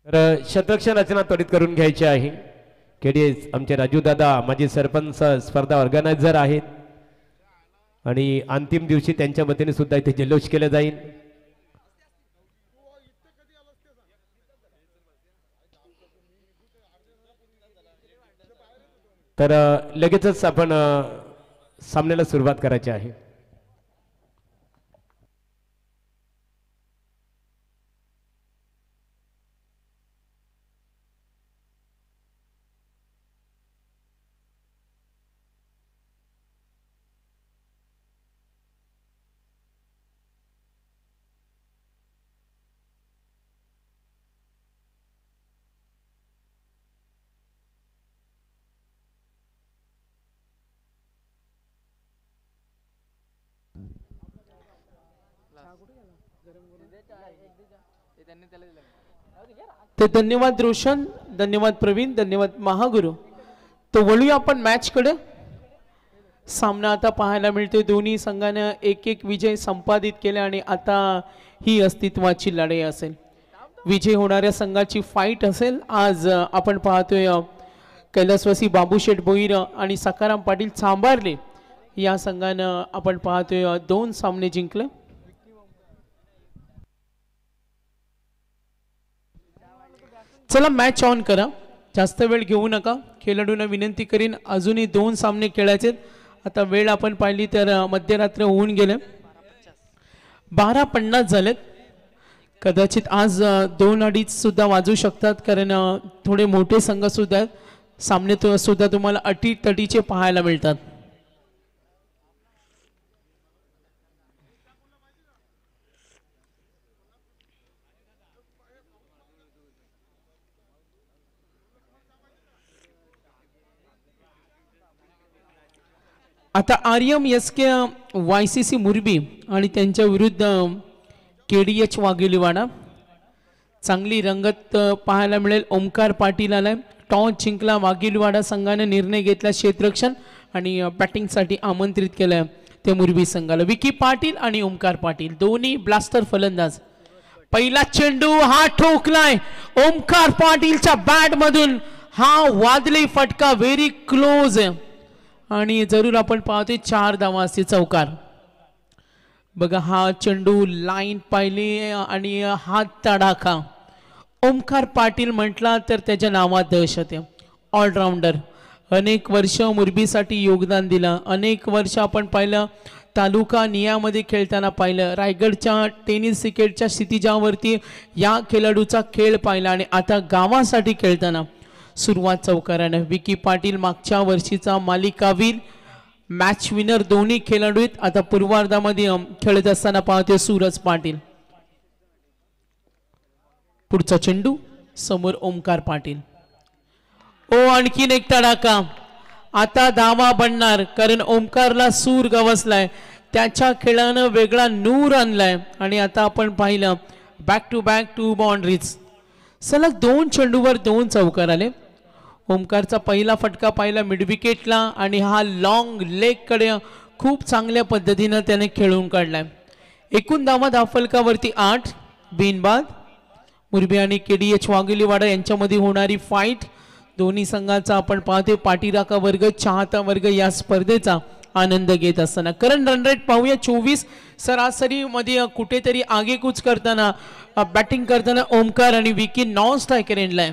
तर शतरक्षण रचना त्वरित करून घ्यायची आहे। केडीएस आमचे राजू दादा माजी सरपंच स्पर्धा ऑर्गनायझर आहेत आणि अंतिम दिवशी त्यांच्या वतीने सुद्धा इथे जल्लोष केला जाईल। तर लगेचच आपण सामन्याला सुरुवात करायची आहे। ते धन्यवाद रोशन, धन्यवाद प्रवीण, धन्यवाद महागुरु। तो वळूया आपण मॅच कडे। सामना आता पाहायला मिळते दोन्ही संघाने एक एक विजय संपादित केले आणि आता ही अस्तित्वाची लढाई असेल। विजय होणाऱ्या संघाची फाईट असेल। आज आपण पाहतोय कैलासवासी बाबूशेठ भोईर आणि सकाराम पाटील चांभारले या संघाने आपण पाहतोय 2 सामने जिंकले। चला मॅच ऑन करा, जास्त वेळ घेऊ नका। खेळाडूंना विनंती करीन अजूनही 2 सामने खेळायचे। आता वेळ आपण पाहिली तर मध्यरात्र होऊन गेले, 12:50 झालेत। कदाचित आज 2:30 सुद्धा वाजू शकतात कारण थोडे मोठे संघ सुद्धा आहेत। सामने सुद्धा तुम्हाला अटीतटीचे पाहायला मिळतात। आता आर्यम एसके वायसीसी मुरबी आणि त्यांच्या विरुद्ध केडीएच वाघेलीवाडा। चांगली रंगत पाहायला मिळेल। ओमकार पाटील आलाय, टॉस जिंकला वाघेलीवाडा संघाने, निर्णय घेतला क्षेत्ररक्षण आणि बॅटिंग साठी आमंत्रित केलंय ते मुरबी संघाला। विकी पाटील आणि ओमकार पाटील दोन्ही ब्लास्टर फलंदाज। पहिला चेंडू हा ठोकलाय ओमकार पाटीलच्या बॅट मधून, हा वादळी फटका व्हेरी क्लोज आणि जरूर आपण पाहतोय 4 धावा असतील चौकार। बघा हा चेंडू लाईन पाहिली आणि हा तडाखा। ओमकार पाटील म्हटला तर त्याच्या नावात दहशत आहे। ऑलराऊंडर, अनेक वर्ष मुरबीसाठी योगदान दिलं, अनेक वर्ष आपण पाहिलं तालुका नियामध्ये खेळताना पाहिलं, रायगडच्या टेनिस क्रिकेटच्या क्षितिजावरती या खेळाडूचा खेळ पाहिला आणि आता गावासाठी खेळताना सुरुवात चौकाराने। विकी पाटील मागच्या वर्षीचा मालिकावीर, मॅच विनर दोन्ही खेळाडू आहेत। आता पूर्वार्धामध्ये खेळत असताना पाहतोय सूरज पाटील। पुढचा चेंडू समोर ओमकार पाटील। ओ आणखीन एक तडाखा, आता धावा बनणार कारण ओमकारला सूर गवसलाय, त्याच्या खेळानं वेगळा नूर आणलाय आणि आता आपण पाहिलं बॅक टू बॅक 2 बाउंड्रीज। सलग 2 चेंडूवर 2 चौकार आले। ओमकारचा पहिला फटका पाहिला मिड विकेटला आणि हा लॉंग लेग कडे खूप चांगल्या पद्धतीने त्याने खेळून काढलाय। एकूण धावा धावफलकावरती 8 बिनबाद। मुरबी आणि केडीएच वाघेलीवाडा यांच्यामध्ये होणारी फाईट, दोन्ही संघाचा आपण पाहतोय पाठीराखा वर्ग, चाहता वर्ग या स्पर्धेचा आनंद घेत असताना। करंट रन रेट पाहूया 24। सरासरी मध्ये कुठेतरी आगेकूच करताना बॅटिंग करताना ओमकार आणि विकी नॉन स्ट्रायकर एंडलाय।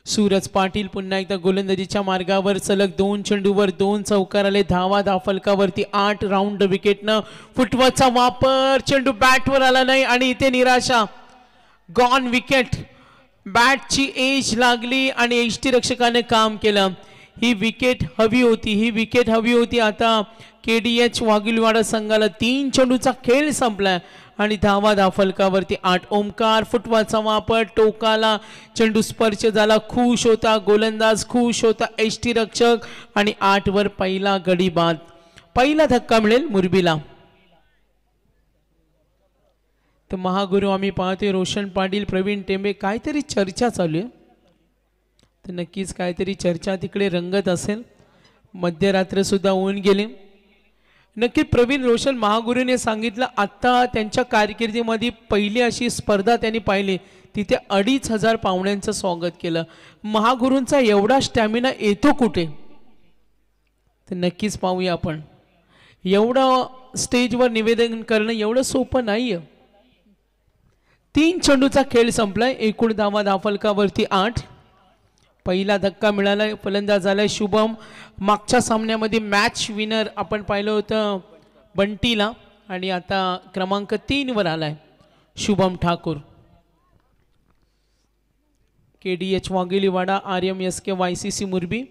सूरज पाटील पुन्हा एकदा गोलंदाजीच्या मार्गावर, सलग 2 चेंडूवर 2 चौकार आले। धावा धावफलकावरती 8 राऊंड विकेटनं फुटवाचा वापर, चेंडू बॅटवर आला नाही आणि इथे निराशा, गॉन विकेट। बॅटची एज लागली आणि एष्टी रक्षकाने काम केलं। ही विकेट हवी होती, ही विकेट हवी होती। आता केडीएच वाघेलीवाडा संघाला 3 चेंडूचा खेळ संपलाय आणि धावा धावफलकावरती 8। ओमकार फुटवाचा वापर, टोकाला चेंडू स्पर्श झाला, खुश होता गोलंदाज, खुश होता एष्टी रक्षक आणि 8 वर पहिला गडी बाद। पहिला धक्का मिळेल मुरबीला। तर महागुरु आम्ही पाहतोय रोशन पाटील, प्रवीण टेंबे, काहीतरी चर्चा चालू आहे। तर नक्कीच काहीतरी चर्चा तिकडे रंगत असेल। मध्यरात्र सुद्धा होऊन गेले, नक्की प्रवीण रोशन महागुरूने सांगितलं, आता त्यांच्या कारकिर्दीमध्ये पहिली अशी स्पर्धा त्यांनी पाहिली, तिथे 2500 पाहुण्यांचं स्वागत केलं. महागुरूंचा एवढा स्टॅमिना येतो कुठे, तर नक्कीच पाहूया आपण. एवढं स्टेजवर निवेदन करणं एवढं सोपं नाही आहे. 3 चेंडूचा खेळ संपलाय. एकूण धावा धावफलकावरती 8. पहिला धक्का मिळाला, फलंदाज झालाय शुभम. मागच्या सामन्यामध्ये मॅच विनर आपण पाहिलं होतं बंटीला, आणि आता क्रमांक 3 वर आलाय Shubham Thakur. KDH वाघेलीवाडा, RMSK YCC मुरबी.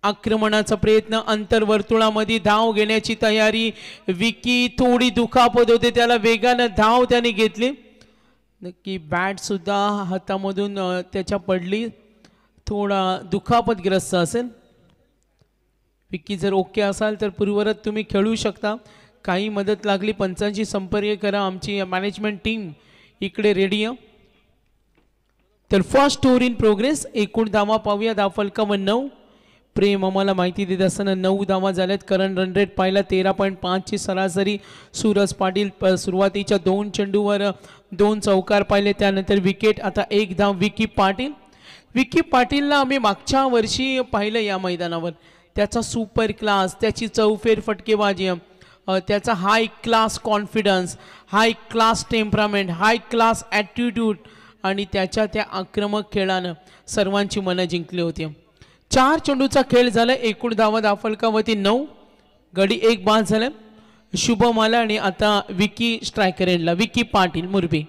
आक्रमणाचा प्रयत्न, अंतर्वर्तुळामध्ये धाव घेण्याची तयारी. विकी थोडी दुखापत होते, त्याला वेगानं धाव त्याने घेतली. नक्की बॅट सुद्धा हातामधून त्याच्या पडली, थोडा दुखापतग्रस्त असेल. विकी जर ओके असाल तर पूर्वरत तुम्ही खेळू शकता. काही मदत लागली पंचांशी संपर्क करा, आमची मॅनेजमेंट टीम इकडे रेडी आहे. तर फर्स्ट ओव्हर इन प्रोग्रेस. एकूण धावा पाहूया धावफलकावर 9. प्रेम आम्हाला माहिती देत असताना 9 धावा झाल्यात. करंट रन रेट पाहिला 13.5 ची सरासरी. सूरज पाटील सुरुवातीच्या 2 चेंडूवर 2 चौकार पाहिले, त्यानंतर विकेट. आता 1 धाव विकी पाटील. विकी पाटीलला आम्ही मागच्या वर्षी पाहिलं या मैदानावर. त्याचा सुपर क्लास, त्याची चौफेर फटकेबाजी, त्याचा हाय क्लास कॉन्फिडन्स, हाय क्लास टेम्परामेंट, हाय क्लास ॲटिट्यूड आणि त्याच्या त्या आक्रमक खेळानं सर्वांची मनं जिंकली होती. 4 चेंडूचा खेळ झाला. एकूण धावा धावफलकावरती 9. गडी 1 बाद झाला. शुभम आला आणि आता विकी स्ट्रायकर एंडला. विकी पाटील मुरबी.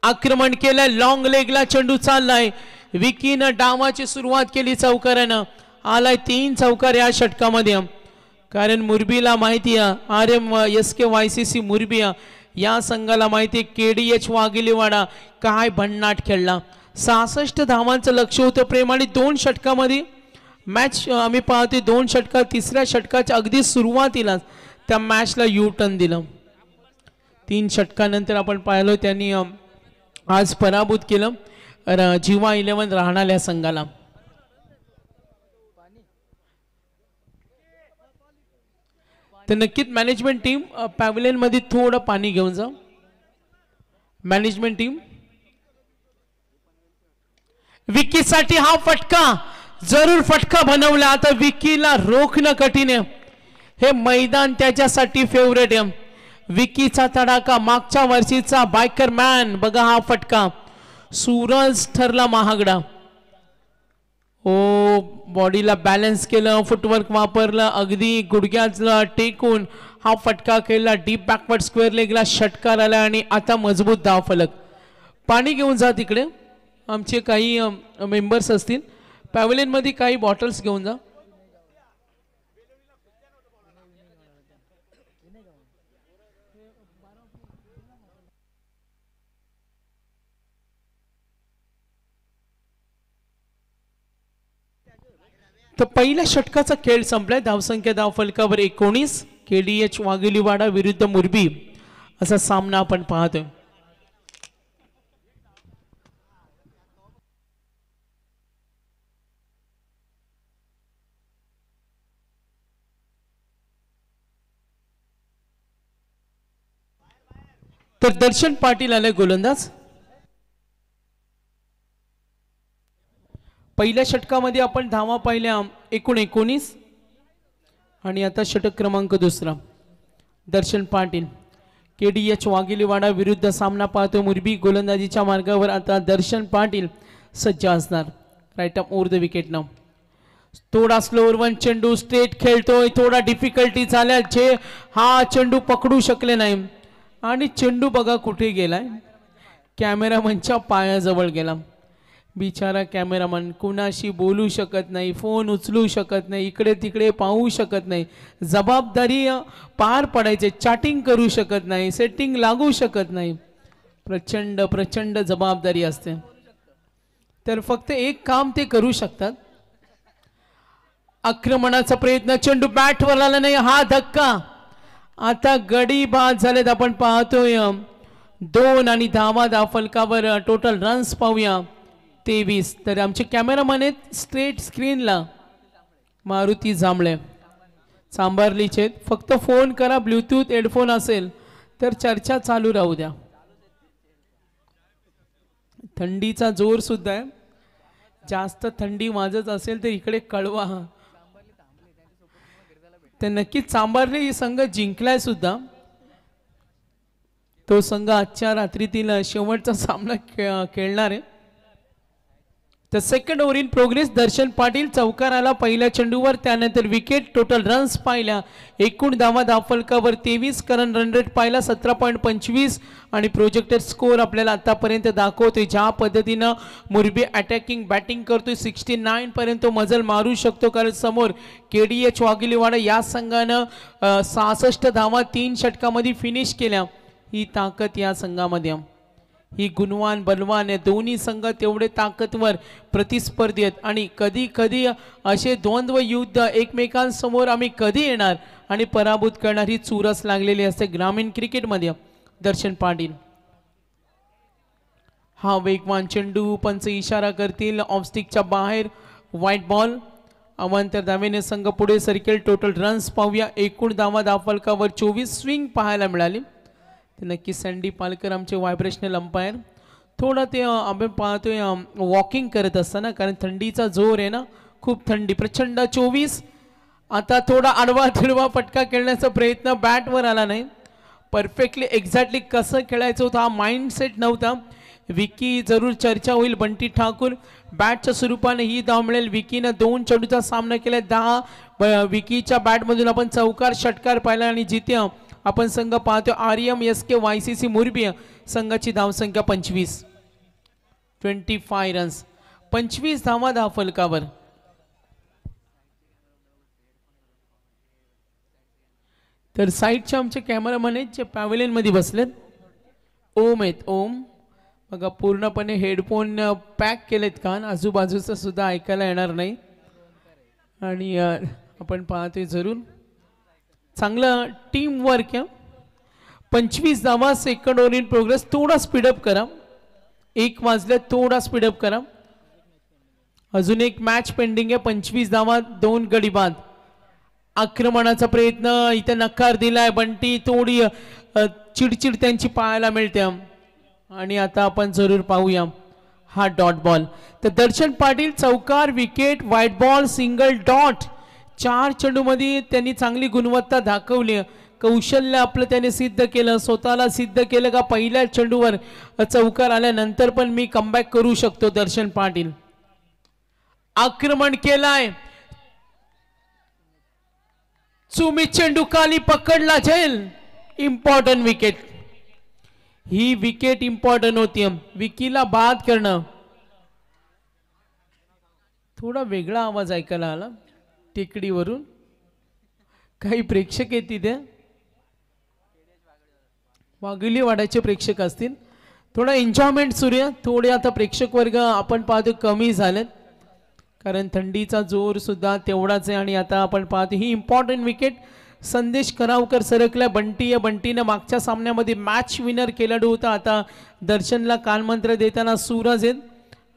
आक्रमण केलं, लॉंग लेगला चेंडू चाललाय. विकीनं डावाची सुरुवात केली चौकारानं. आलाय 3 चौकार या षटकामध्ये. कारण मुरबीला माहिती आहे, RMSK YCC मुरबी या संघाला माहिती KDH वाघेलीवाडा काय भन्नाट खेळला. 66 धावांचं लक्ष होतं प्रेम, आणि 2 षटकामध्ये मॅच आम्ही पाहतोय. 2 षटकात, तिसऱ्या षटकाच्या अगदी सुरुवातीला त्या मॅचला यू टर्न दिलं. 3 षटकानंतर आपण पाहिलो त्यांनी आज पराभूत केलं जिवा 11 राहणाऱ्या संघाला. तर नक्कीच मॅनेजमेंट टीम पॅव्हलियन मध्ये थोडं पाणी घेऊन जा. मॅनेजमेंट टीम विकीसाठी हा फटका, जरूर फटका बनवला. आता विकीला रोखणं कठीण आहे. हे मैदान त्याच्यासाठी फेवरेट आहे. विकीचा तडाखा, मागच्या वर्षीचा बायकर मॅन. बघा हा फटका, सूरज ठरला महागडा. ओ बॉडीला बॅलन्स केलं, फुटवर्क वापरलं, अगदी गुडघ्याला टेकून हा फटका केला. डीप बॅकवर्ड स्क्वेअर लेगला षटकार आला आणि आता मजबूत धावफलक. पाणी घेऊन जा तिकडे. आमचे काही मेंबर्स असतील पॅव्हलियन मध्ये, काही बॉटल्स घेऊन जा. तर पहिल्या षटकाचा खेळ संपलाय. धावसंख्या धावफलकावर 19. KDH वाघेलीवाडा विरुद्ध मुरबी असा सामना आपण पाहतोय. तर दर्शन पाटील आले गोलंदाज. पहिल्या षटकामध्ये आपण धावा पाहिल्या एकूण 19 आणि आता षटक क्रमांक 2. दर्शन पाटील. KDH वाघेलीवाडा विरुद्ध सामना पाहतो मुरबी. गोलंदाजीच्या मार्गावर आता दर्शन पाटील सज्ज असणार. Right up over the wicket नाव. थोडा स्लोअर वन चेंडू स्ट्रेट खेळतोय. थोडा डिफिकल्टी झाल्या, जे हा चेंडू पकडू शकले नाही आणि चेंडू बघा कुठे गेलाय, कॅमेरामनच्या पायाजवळ गेला. बिचारा कॅमेरामन कुणाशी बोलू शकत नाही, फोन उचलू शकत नाही, इकडे तिकडे पाहू शकत नाही, जबाबदारी पार पडायचे, चॅटिंग करू शकत नाही, सेटिंग लागू शकत नाही. प्रचंड प्रचंड जबाबदारी असते. तर फक्त एक काम ते करू शकतात. आक्रमणाचा प्रयत्न, चेंडू बॅटवर आला नाही, हा धक्का. आता गडी बाद झालेत. आपण पाहतोय 2 आणि धावा धावफलकावर. टोटल रन्स पाहूया 23. तर आमचे कॅमेरामॅन आहेत स्ट्रेट स्क्रीनला, मारुती जांभळे सांबार्लीचे फक्त फोन करा, ब्लूटूथ हेडफोन असेल तर चर्चा चालू राहू द्या. थंडीचा जोर सुद्धा आहे, जास्त थंडी वाजत असेल तर इकडे कळवा. तर नक्कीच सांबार्ली संघ जिंकलाय सुद्धा. तो संघ आजच्या रात्रीतील शेवटचा सामना खेळणार आहे. तर सेकंड ओव्हर इन प्रोग्रेस. दर्शन पाटील चौकार आला पहिल्या चेंडूवर, त्यानंतर विकेट. टोटल रन्स पाहिल्या, एकूण धावा धावफलकावर 23. करंट रन रेट पाहिला 17.25 आणि प्रोजेक्टेड स्कोर आपल्याला आतापर्यंत दाखवतोय. ज्या पद्धतीनं मुरबी अटॅकिंग बॅटिंग करतोय 69 पर्यंत मजल मारू शकतो, कारण समोर KDH वाघिलीवाडा या संघानं 66 धावा 3 षटकामध्ये फिनिश केल्या. ही ताकद या संघामध्ये, ही गुणवान बलवान, दोन्ही संघ तेवढे ताकदवर प्रतिस्पर्धी आहेत. आणि कधी कधी असे द्वंद्व युद्ध एकमेकांसमोर आम्ही कधी येणार आणि पराभूत करणारी चुरस लागलेली असते ग्रामीण क्रिकेटमध्ये. दर्शन पाटील हा वेगवान चेंडू, पंच इशारा करतील ऑफस्टिकच्या बाहेर, व्हाईट बॉल. अवांतर धावेने संघ पुढे सरकेल. टोटल रन्स पाहूया, एकूण धावा धावफलकावर 24. स्विंग पाहायला मिळाली. नक्की सँडी पालकर आमचे व्हायब्रेशनल अंपायर. थोडं ते आपण पाहतोय वॉकिंग करत असताना, कारण थंडीचा जोर आहे ना, खूप थंडी प्रचंड. 24. आता थोडा आडवा तिडवा फटका खेळण्याचा प्रयत्न, बॅटवर आला नाही. परफेक्टली एक्झॅक्टली कसं खेळायचं होतं हा माइंडसेट नव्हता. विकी जरूर चर्चा होईल. बंटी ठाकूर बॅटच्या स्वरूपाने ही धाव मिळेल. विकीनं 2 चेंडूचा सामना केला, 10 विकीच्या बॅटमधून आपण चौकार षटकार पाहिला. आणि जिथे आपण संघ पाहतो आर्यम SK YCC मुरबी संघाची धावसंख्या 25. 25 रन्स, 25 धावा धावफलकावर. तर साईडचे आमचे कॅमेरामॅन आहेत जे पॅव्हलियन मध्ये बसलेत, ओम आहेत. ओम बघा पूर्णपणे हेडफोन पॅक केलेत, कान आजूबाजूचं सुद्धा ऐकायला येणार नाही. आणि आपण पाहतोय जरूर चांगलं टीम वर्क आहे. 25 धावा, सेकंड ओव्हर इन प्रोग्रेस. थोडा स्पीडअप करा, 1 वाजले, थोडा स्पीडअप करा. अजून एक मॅच पेंडिंग आहे. 25 धावा, 2 गडी बाद. आक्रमणाचा प्रयत्न इथे नकार दिलाय बंटी, थोडी चिडचिड त्यांची पाहायला मिळते. आणि आता आपण जरूर पाहूया हा डॉट बॉल. तर दर्शन पाटील चौकार, wicket, white ball, single, dot. 4 चेंडूमध्ये त्यांनी चांगली गुणवत्ता दाखवली. कौशल्य आपलं त्याने सिद्ध केलं, स्वतःला सिद्ध केलं का पहिल्या चेंडूवर चौकार आल्यानंतर पण मी कमबॅक करू शकतो. दर्शन पाटील आक्रमण केलाय, सुमित चेंडू खाली पकडला, झेल. इम्पॉर्टंट विकेट, ही विकेट इम्पॉर्टंट होती. विकीला बाद करणं. थोडा वेगळा आवाज ऐकायला आला टेकडीवरून, काही प्रेक्षक आहेत तिथे, वाघिलीवाड्याचे प्रेक्षक असतील. थोडा एन्जॉयमेंट सुरू आहे. थोडे आता प्रेक्षक वर्ग आपण पाहतो कमी झालेत, कारण थंडीचा जोर सुद्धा तेवढाच आहे. आणि आता आपण पाहतो ही इम्पॉर्टंट विकेट. संदेश करावकर सरकला. बंटीनं मागच्या सामन्यामध्ये मॅच विनर खेळाडू होता. आता दर्शनला कानमंत्र देताना सूरज आहेत.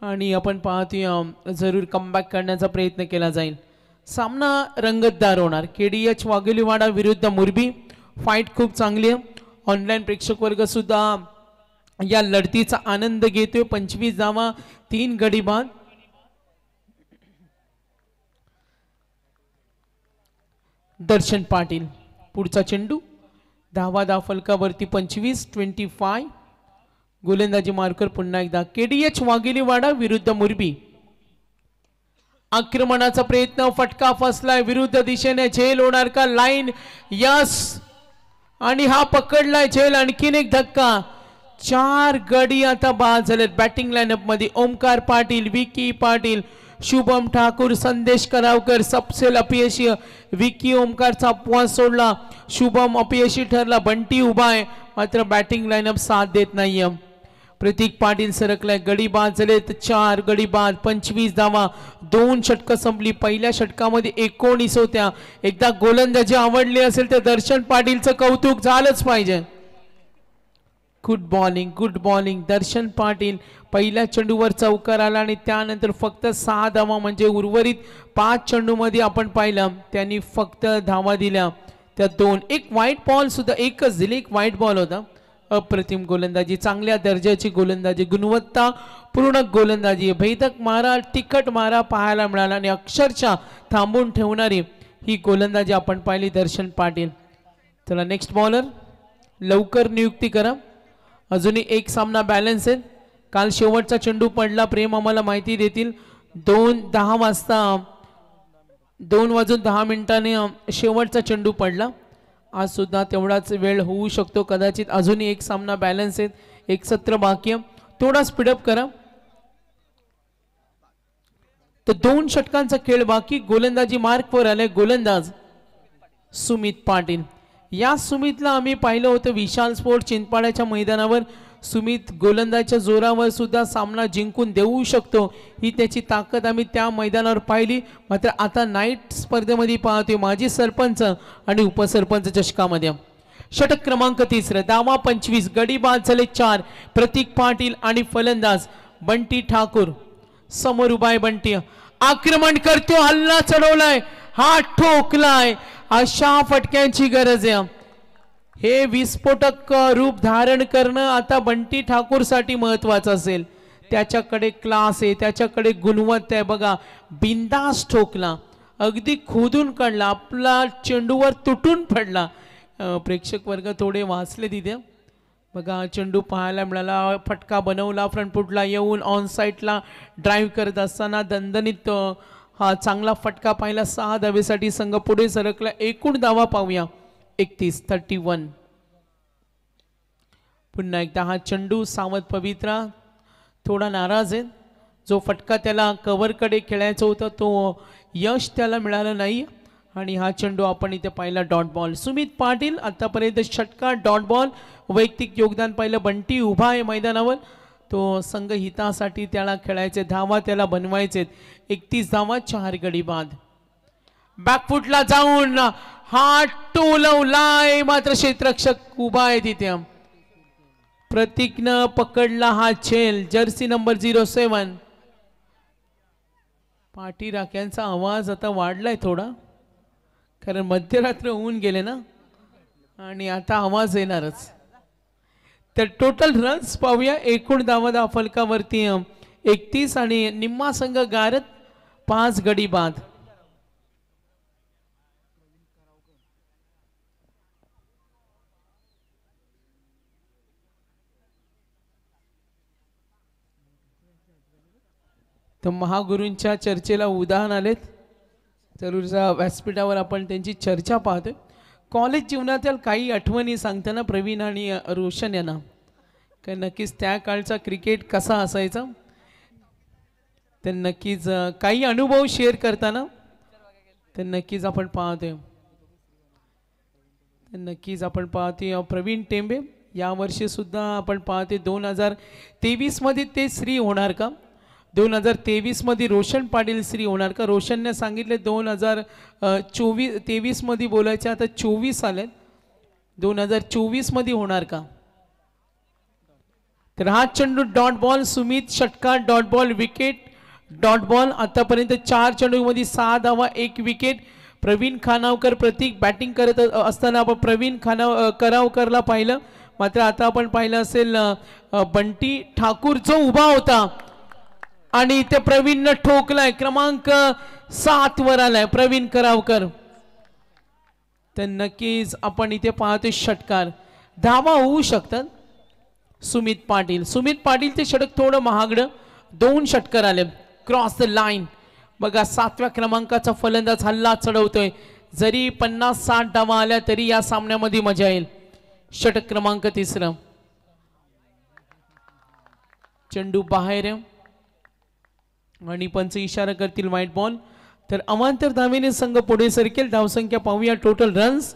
आणि आपण पाहतोय जरूर कमबॅक करण्याचा प्रयत्न केला जाईल. सामना रंगतदार होणार. KDH वाघिलीवाडा विरुद्ध मुरबी. फाईट खूप चांगली आहे. ऑनलाईन प्रेक्षक वर्ग सुद्धा या लढतीचा आनंद घेतोय. 25 धावा, 3 गडी बाद. दर्शन पाटील पुढचा चेंडू, धावा धावफलकावरती 25. 25 गोलंदाजी मार्कर पुन्हा एकदा KDH वाघिलीवाडा विरुद्ध मुरबी. आक्रमणाचा प्रयत्न, फटका फसलाय विरुद्ध दिशेने, झेल होणार का? Line, yes. आणि हा पकडलाय, झेल. आणखीन एक धक्का. 4 गडी आता बाद झालेत बॅटिंग लाईनअप मध्ये. ओमकार पाटील, विकी पाटील, शुभम ठाकूर, संदेश करावकर सबसेल अपयशी. विकी ओमकारचा अपवाद सोडला, शुभम अपयशी ठरला. बंटी उभा आहे मात्र बॅटिंग लाईनअप साथ देत नाहीये. प्रतीक पाटील सरकलाय, गडी बाद झालेत. 4 गडी बाद, 25 धावा, 2 षटकं संपली. पहिल्या षटकामध्ये 19 होत्या. एकदा गोलंदाजी आवडली असेल तर दर्शन पाटीलचं कौतुक झालंच पाहिजे. गुड बॉलिंग दर्शन पाटील पहिल्या चेंडूवर चौकार आला आणि त्यानंतर फक्त 6 धावा म्हणजे उर्वरित 5 चेंडूमध्ये आपण पाहिलं त्यांनी फक्त धावा दिल्या त्या 2 एक वाईट बॉल सुद्धा एकच दिली एक वाईट बॉल होता अप्रतिम गोलंदाजी चांगल्या दर्जाची गोलंदाजी गुणवत्ता पूर्ण गोलंदाजी भेदक मारा तिखट मारा पाहायला मिळाला आणि अक्षरशः थांबून ठेवणारी ही गोलंदाजी आपण पाहिली दर्शन पाटील. चला नेक्स्ट बॉलर लवकर नियुक्ती करा अजूनही एक सामना बॅलन्स आहे काल शेवटचा चेंडू पडला प्रेम आम्हाला माहिती देतील 2:10 वाजता 2:10 शेवटचा चेंडू पडला आज सुद्धा तेवढाच वेळ होऊ शकतो कदाचित अजूनही एक सामना बॅलन्स आहे एक सत्र बाकी थोडा स्पीडअप करा तर 2 षटकांचा खेळ बाकी गोलंदाजी मार्कवर आले गोलंदाज सुमित पाटील या सुमितला आम्ही पाहिलं होतं विशाल स्पोर्ट चिंचपाड्याच्या मैदानावर सुमित गोलंदाजच्या जोरावर सुद्धा सामना जिंकून देऊ शकतो ही त्याची ताकद आम्ही त्या मैदानावर पाहिली मात्र आता नाईट स्पर्धेमध्ये पाहतोय माजी सरपंच आणि उपसरपंच चषकामध्ये षटक क्रमांक 3 धावा 25 गडी बाद झाले 4 प्रतीक पाटील आणि फलंदाज बंटी ठाकूर समोर उभाय बंटी आक्रमण करतो हल्ला चढवलाय हा ठोकलाय अशा फटक्यांची गरज आहे हे विस्फोटक रूप धारण करणं आता बंटी ठाकूर साठी महत्वाचं असेल त्याच्याकडे क्लास आहे त्याच्याकडे गुणवत्ता आहे बघा बिंदास ठोकला अगदी खोदून काढला आपला चेंडूवर तुटून पडला प्रेक्षक वर्ग थोडे वाचले तिथे बघा चेंडू पाहायला मिळाला फटका बनवला फ्रंट फुटला येऊन ऑन साईडला ड्राईव्ह करत असताना दणदणीत हा चांगला फटका पाहिला 6 धावेसाठी संघ पुढे सरकला एकूण धावा पाहूया 31 पुन्हा एकदा हा चेंडू सावध पवित्रा थोडा नाराज आहे जो फटका त्याला कव्हरकडे खेळायचा होता तो यश त्याला मिळालं नाही आणि हा चेंडू आपण इथे पाहिला डॉट बॉल सुमित पाटील आतापर्यंत षटकार डॉट बॉल वैयक्तिक योगदान पाहिलं बंटी उभा आहे मैदानावर तो संघ हितासाठी त्याला खेळायचे धावा त्याला बनवायचे 31 धावा 4 गडी बाद बॅकफुटला जाऊन हा टोलवलाय मात्र क्षेत्ररक्षक उभा आहे तिथे प्रतीकनं पकडला हा झेल जर्सी नंबर 07 पाठी राख्यांचा आवाज आता वाढलाय थोडा कारण मध्यरात्र होऊन गेले ना आणि आता आवाज येणारच तर टोटल रन्स पाहूया एकूण धावा फलकावरती 31 आणि निम्मा संघ गारत 5 गडी बाद तर महागुरूंच्या चर्चेला उदाहरण आलेत तरुणच्या व्यासपीठावर आपण त्यांची चर्चा पाहतोय कॉलेज जीवनातील काही आठवणी सांगताना प्रवीण आणि रोशन यांना काय नक्कीच त्या काळचा क्रिकेट कसा असायचा तर नक्कीच काही अनुभव शेअर करताना तर नक्कीच आपण पाहतोय नक्कीच आपण पाहतोय प्रवीण टेंबे यावर्षी सुद्धा आपण पाहतोय 2023 मध्ये ते श्री होणार का 2023 मध्ये रोशन पाटील श्री होणार का रोशनने सांगितले 2023 मध्ये बोलायचे आता 24 आले 2024 मध्ये होणार का तर हा चेंडू डॉट बॉल सुमित षटकार dot ball wicket dot ball आतापर्यंत 4 चेंडू मध्ये 6 धावा 1 विकेट प्रवीण खानावकर प्रतीक बॅटिंग करत असताना आपण प्रवीण करावकरला पाहिलं मात्र आता आपण पाहिलं असेल बंटी ठाकूर जो उभा होता आणि इथे प्रवीणनं ठोकलाय क्रमांक 7 वर आलाय प्रवीण करावकर तर नक्कीच आपण इथे पाहतोय षटकार धावा होऊ शकतात सुमित पाटीलचे षटक थोडं महागडं 2 षटकार आले क्रॉस द लाईन बघा 7व्या क्रमांकाचा फलंदाज हल्ला चढवतोय जरी 50-60 धावा आल्या तरी या सामन्यामध्ये मजा येईल षटक क्रमांक 3 चेंडू बाहेर आणि पंच इशारा करतील व्हाईट बॉल तर अमांतर धावेने संघ पुढे सरकेल धावसंख्या पाहूया टोटल रन्स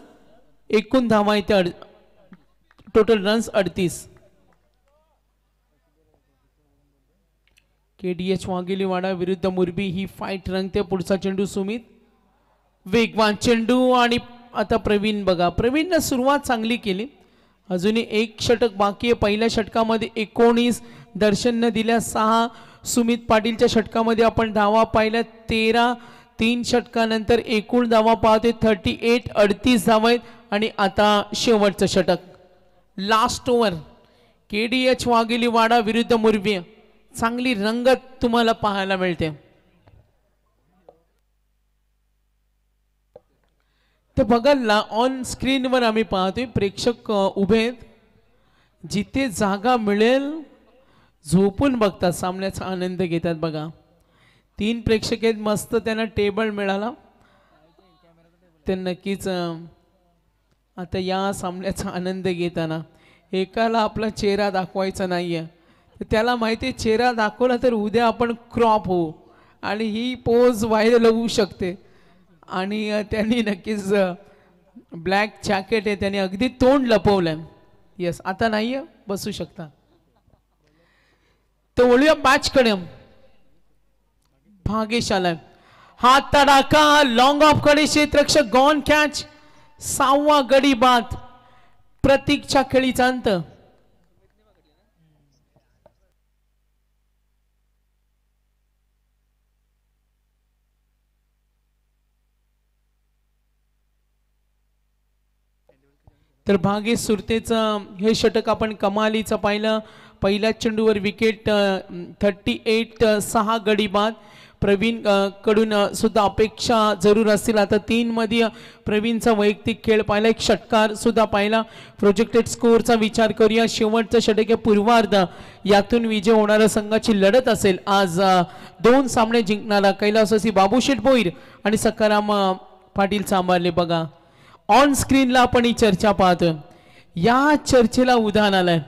एकूण धावा इथे टोटल रन्स 38 KDH वाघेलीवाडा विरुद्ध मुरबी ही फाईट रंगते पुढचा चेंडू सुमित वेगवान चेंडू आणि आता प्रवीण बघा प्रवीणने सुरुवात चांगली केली अजूनही एक षटक बाकी आहे. पहिल्या षटकामध्ये 19 दर्शननं दिल्या 6. सुमित पाटीलच्या षटकामध्ये आपण धावा पाहिल्या 13. 3 षटकानंतर एकूण धावा पाहतोय 38. 38 धावा आहेत. आणि आता शेवटचं षटक लास्ट ओव्हर. KDH वाघिलीवाडा विरुद्ध मुरबी. चांगली रंगत तुम्हाला पाहायला मिळते. तर बघा ऑन स्क्रीनवर आम्ही पाहतोय प्रेक्षक उभे आहेत. जिथे जागा मिळेल झोपून बघतात, सामन्याचा आनंद घेतात. बघा 3 प्रेक्षक आहेत, मस्त त्यांना टेबल मिळाला. तर नक्कीच आता या सामन्याचा आनंद घेताना एकाला आपला चेहरा दाखवायचा नाहीये. त्याला माहिती आहे चेहरा दाखवला तर उद्या आपण क्रॉप होऊ आणि ही पोज व्हायरल होऊ शकते. आणि त्यांनी नक्कीच ब्लॅक जॅकेट आहे, त्यांनी अगदी तोंड लपवलंय. येस, आता नाहीये, बसू शकता. तर वळूया मॅचकडे. भागेश आलाय, हा तडाखा लॉंग ऑफ कडे क्षेत्ररक्षक गॉन कॅच. 6वा गडी बाद. प्रतीकच्या खेळीचा अंत. तर भागेश सुरतेचं हे षटक आपण कमालीचं पाहिलं. पहिल्या चेंडूवर विकेट 38. 6 गडी बाद. प्रवीण कडून सुद्धा अपेक्षा जरूर असतील. आता 3 मध्ये प्रवीणचा वैयक्तिक खेळ पाहिला, एक षटकार सुद्धा पाहिला. प्रोजेक्टेड स्कोअरचा विचार करूया. शेवटचं षटक पूर्वार्ध, यातून विजय होणाऱ्या संघाची लढत असेल. आज 2 सामने जिंकणारा कैलासवासी बाबूशेठ भोईर आणि सकाराम पाटील सांभाळले. बघा ऑन स्क्रीनला आपण ही चर्चा पाहतोय. या चर्चेला उधाण आलंय.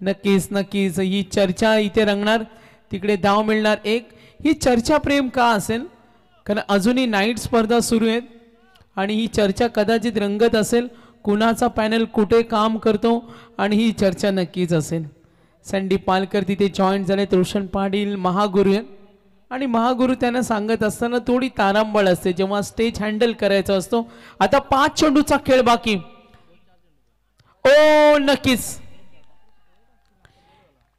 नक्कीच ही चर्चा इथे रंगणार, तिकडे धाव मिळणार. एक ही चर्चा प्रेम का असेल, कारण अजूनही नाईट स्पर्धा सुरू आहेत आणि ही चर्चा कदाचित रंगत असेल. कुणाचा पॅनल कुठे काम करतो आणि ही चर्चा नक्कीच असेल. सँडी पालकर तिथे जॉईन झाले. रोशन पाटील महागुरु आहेत आणि महागुरु त्यांना सांगत असताना थोडी तारांबळ असते जेव्हा स्टेज हँडल करायचा असतो. आता 5 चेंडूचा खेळ बाकी. ओ नक्कीच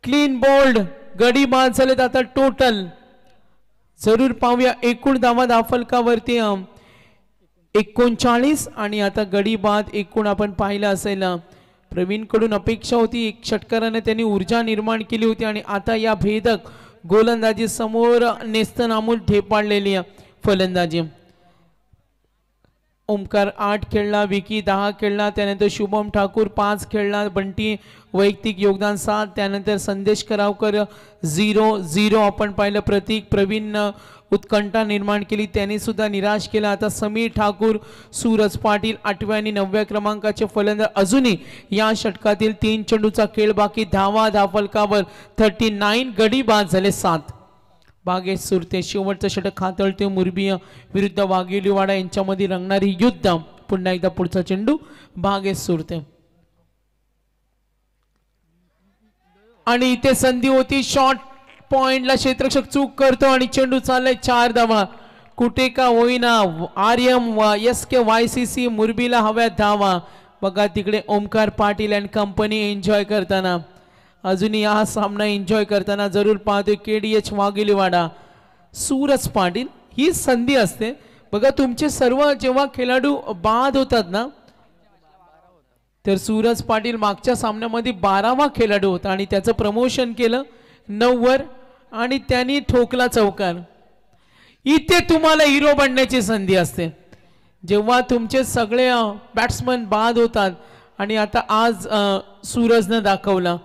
क्लीन बोल्ड गडी बाद झालेत. आता टोटल जरूर पाहूया. एकूण धावा दाफलकावरती 39 आणि आता गडी बाद एकूण आपण पाहिलं असेल. प्रवीण कडून अपेक्षा होती, एक षटकाराने त्यांनी ऊर्जा निर्माण केली होती आणि आता या भेदक गोलंदाजी समोर नेस्तनामूल ढेपाळलेली फलंदाजी. ओमकार 8 खेळला, विकी 10 खेळला, त्यानंतर शुभम ठाकूर 5 खेळला, बंटी वैयक्तिक योगदान 7, त्यानंतर संदेश करावकर 0-0 आपण पाहिलं. प्रवीण उत्कंठा निर्माण केली, त्यांनी सुद्धा निराश केला. आता समीर ठाकूर, सूरज पाटील 8व्या आणि 9व्या क्रमांकाचे फलंदाज. अजूनही या षटकातील 3 चेंडूचा खेळ बाकी. धावा दाफलकावर 39. गडी बाद झाले 7. भागेश सुरते शेवटचं षटक हाताळते. मुरबी विरुद्ध वाघिलीवाडा यांच्यामध्ये रंगणारी युद्ध. पुन्हा एकदा पुढचा चेंडू भागेश सुरते आणि इथे संधी होती. शॉर्ट पॉइंटला क्षेत्ररक्षक चूक करतो आणि चेंडू चाललाय 4 धावा. कुठे का होईना RMSK YCC मुरबीला हव्यात धावा. बघा तिकडे Omkar Patil and company enjoy करताना, अजूनही हा सामना एन्जॉय करताना जरूर पाहतोय. KDH वाघिलीवाडा सूरज पाटील. ही संधी असते बघा, तुमचे सर्व जेव्हा खेळाडू बाद होतात ना, तर सूरज पाटील मागच्या सामन्यामध्ये 12वा खेळाडू होता आणि त्याचं प्रमोशन केलं 9 वर आणि त्यांनी ठोकला चौकार. इथे तुम्हाला हिरो बनण्याची संधी असते जेव्हा तुमचे सगळे बॅट्समन बाद होतात. आणि आता आज सूरजनं दाखवला,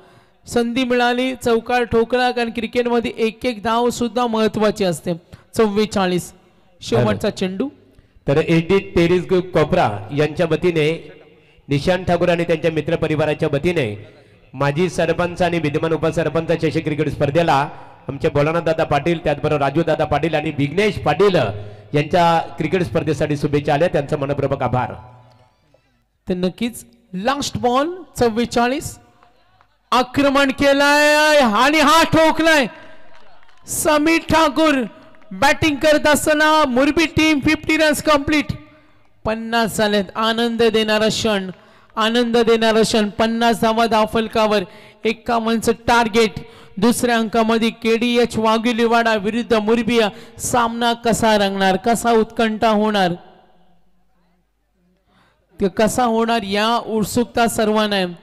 संधी मिळाली, चौकार ठोकला. कारण क्रिकेटमध्ये एक धाव सुद्धा महत्वाची असते. 44 शेवटचा चेंडू. तर एडिट टेरिस कोपरा यांच्या वतीने, निशांत ठाकूर आणि त्यांच्या मित्र परिवाराच्या वतीने माजी सरपंच आणि विद्यमान उपसरपंच चषक क्रिकेट स्पर्धेला आमचे भोलानाथ दादा पाटील, त्याचबरोबर राजू दादा पाटील आणि विघ्नेश पाटील यांच्या क्रिकेट स्पर्धेसाठी शुभेच्छा आल्या. त्यांचा मनपूर्वक आभार. तर नक्कीच लास्ट बॉल 44. आक्रमण केलाय आणि हा ठोकलाय. समीर ठाकूर बॅटिंग करत असताना मुरबी टीम 50 रन्स कंप्लीट. 50 झालेत. आनंद देणारा क्षण आनंद देणारा क्षण. 50 धावा धावफलकावर 51चं टार्गेट. दुसऱ्या अंकामध्ये केडीएच वाघिलीवाडा विरुद्ध मुरबिया. सामना कसा रंगणार, कसा उत्कंठा होणार, ते कसा होणार या उत्सुकता सर्वांना आहे.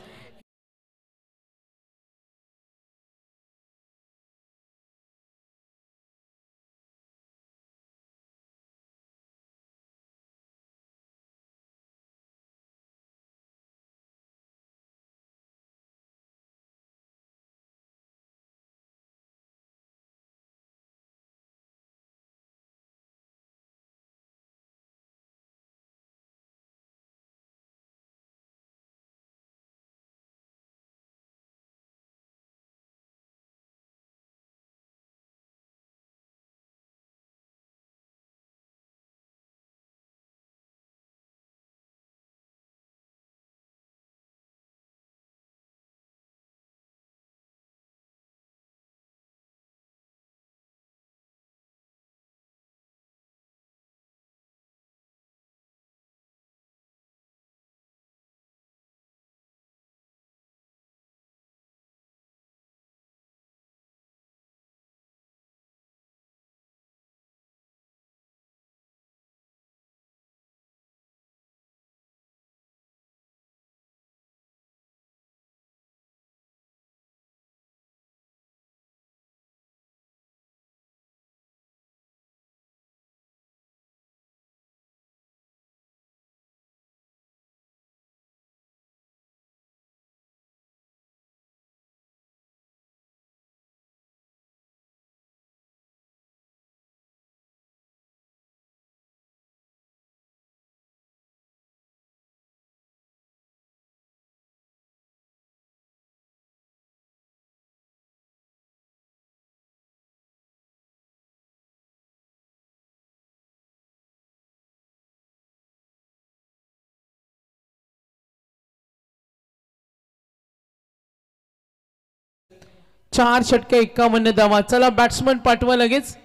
चार षटके 51 धावा. चला बॅट्समन पाठवा लगेच.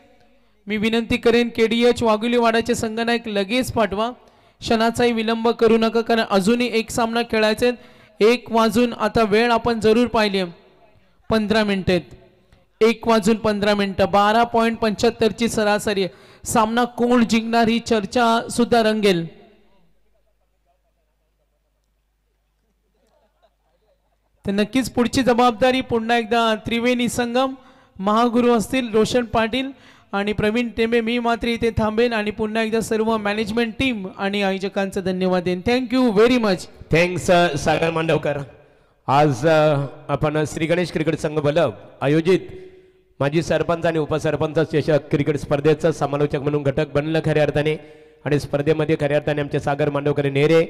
मी विनंती करेन केडीएच वाघिलीवाडाचे संघनायक लगेच पाठवा. क्षणाचाही विलंब करू नका, कारण अजूनही एक सामना खेळायचे. 1 वाजून आता वेळ आपण जरूर पाहिली 15 मिनिटे. 1 वाजून 15 मिनिटं. 12.75ची सरासरी. सामना कोण जिंकणार ही चर्चा सुद्धा रंगेल. तर नक्कीच पुढची जबाबदारी पुन्हा एकदा त्रिवेणी संगम महागुरु असतील रोशन पाटील आणि प्रवीण टेंबे. मी मात्र इथे थांबेन आणि पुन्हा एकदा सर्व मॅनेजमेंट टीम आणि आयोजकांचा धन्यवाद देईन. Thank you very much. थँक्स सागर मांडवकर. आज आपण श्री गणेश क्रिकेट संघ बलब आयोजित माजी सरपंच आणि उपसरपंच चषक क्रिकेट स्पर्धेचं समालोचक म्हणून घटक बनलं खऱ्या अर्थाने. आणि स्पर्धेमध्ये खऱ्या अर्थाने आमचे सागर मांडवकर नेरे,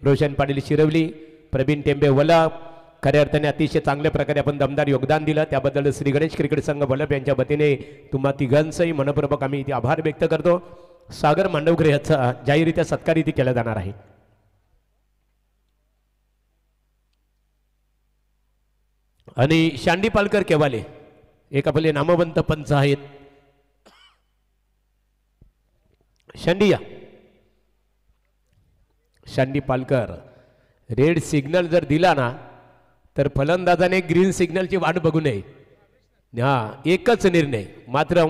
रोशन पाटील शिरवली, प्रवीण टेंबे वला खऱ्या अर्थाने अतिशय चांगल्या प्रकारे आपण दमदार योगदान दिलं. त्याबद्दल श्री गणेश क्रिकेट संघ बलब यांच्या वतीने तुम्हा तिघांचंही मनपूर्वक आम्ही इथे आभार व्यक्त करतो. सागर मांडवकर याचा जाहीररित्या सत्कार इथे केला जाणार आहे. आणि शांडी पालकर केवाले एक आपले नामवंत पंच आहेत. शांडी पालकर रेड सिग्नल जर दिला ना तर फलंदाजाने ग्रीन सिग्नलची वाट बघू नये. हा एकच निर्णय मात्र.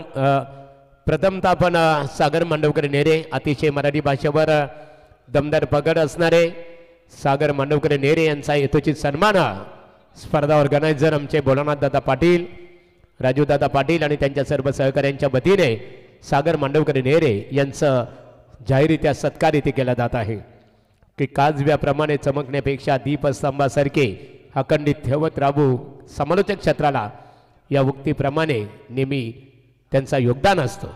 प्रथमतः आपण सागर मांडवकर नेरे अतिशय मराठी भाषेवर दमदार पकड असणारे सागर मांडवकर नेरे यांचा यथोचित सन्मान स्पर्धा ऑर्गनायझर आमचे भोलानाथ दादा पाटील, राजू दादा पाटील आणि त्यांच्या सर्व सहकाऱ्यांच्या वतीने सागर मांडवकर नेरे यांचं जाहीररित्या सत्कार इथे केला जात आहे. की काजव्याप्रमाणे चमकण्यापेक्षा दीपस्तंभासारखे अखंडित ठेवत राहू समालोचक क्षेत्राला या उक्तीप्रमाणे नेहमी त्यांचा योगदान असतो.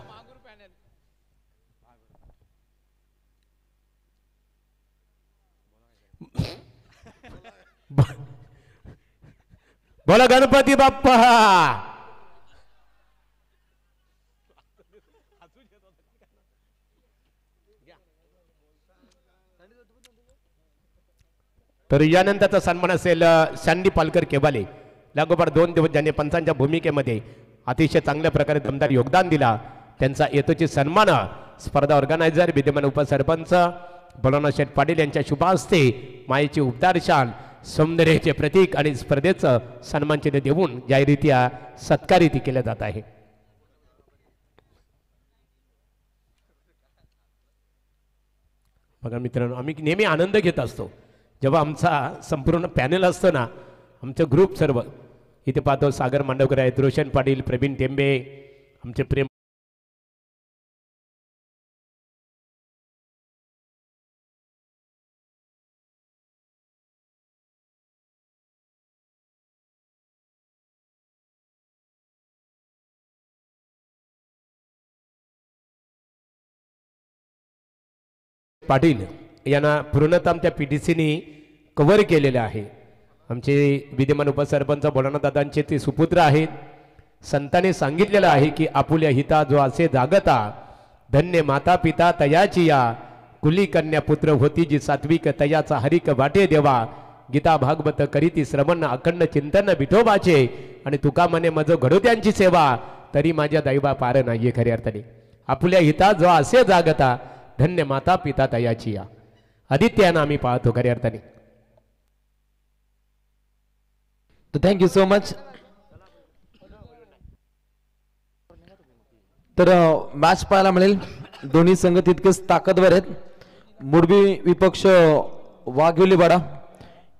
बोला गणपती बाप्पा. तर यानंतरचा सन्मान असेल शांडी पालकर केवाले. लागोपाठ 2 दिवस ज्यांनी पंचांच्या भूमिकेमध्ये अतिशय चांगल्या प्रकारे दमदार योगदान दिला त्यांचा यथोचित सन्मान स्पर्धा ऑर्गनायझर विद्यमान उपसरपंच बलवनाथ शेठ पाटील यांच्या शुभ हस्ते मायेचे उपदारशान सौंदर्याचे प्रतीक आणि स्पर्धेचं सन्मानचिन्ह देऊन जाहीररित्या सत्कारिती केल्या जात आहे. बघा मित्रांनो, आम्ही नेहमी आनंद घेत असतो जेव्हा आमचा संपूर्ण पॅनल असतं ना, आमचं ग्रुप सर्व इथे पाहतो. सागर मांडवकर आहेत, रोशन पाटील, प्रवीण टेंबे, आमचे प्रेम पाटील यांना पूर्णतः आमच्या PTCने कव्हर केलेले आहे. आमचे विद्यमान उपसरपंच भोलानाथदादांचे ते सुपुत्र आहेत. संतांनी सांगितलेलं आहे की आपुल्या हिता जो असे जागता, धन्य माता पिता तयाची या, कुली कन्या पुत्र होती जी सात्विक, तयाचा हरिक वाटे देवा, गीता भागवत करीती श्रवण अखंड चिंतन विठोबाचे, आणि तुका म्हणे मज घडू त्यांची सेवा, तरी माझ्या दैवा पार नाहीये. खऱ्या अर्थाने आपुल्या हिता जो असे जागता, धन्य माता पिता तयाची या, आदित्यानं आम्ही पाहतो खऱ्या अर्थाने. Thank you so much. तर मॅच पाहायला मिळेल. दोन्ही संघ तितकेच ताकदवर आहेत. मुरबी विपक्ष वाघिवलीवाडा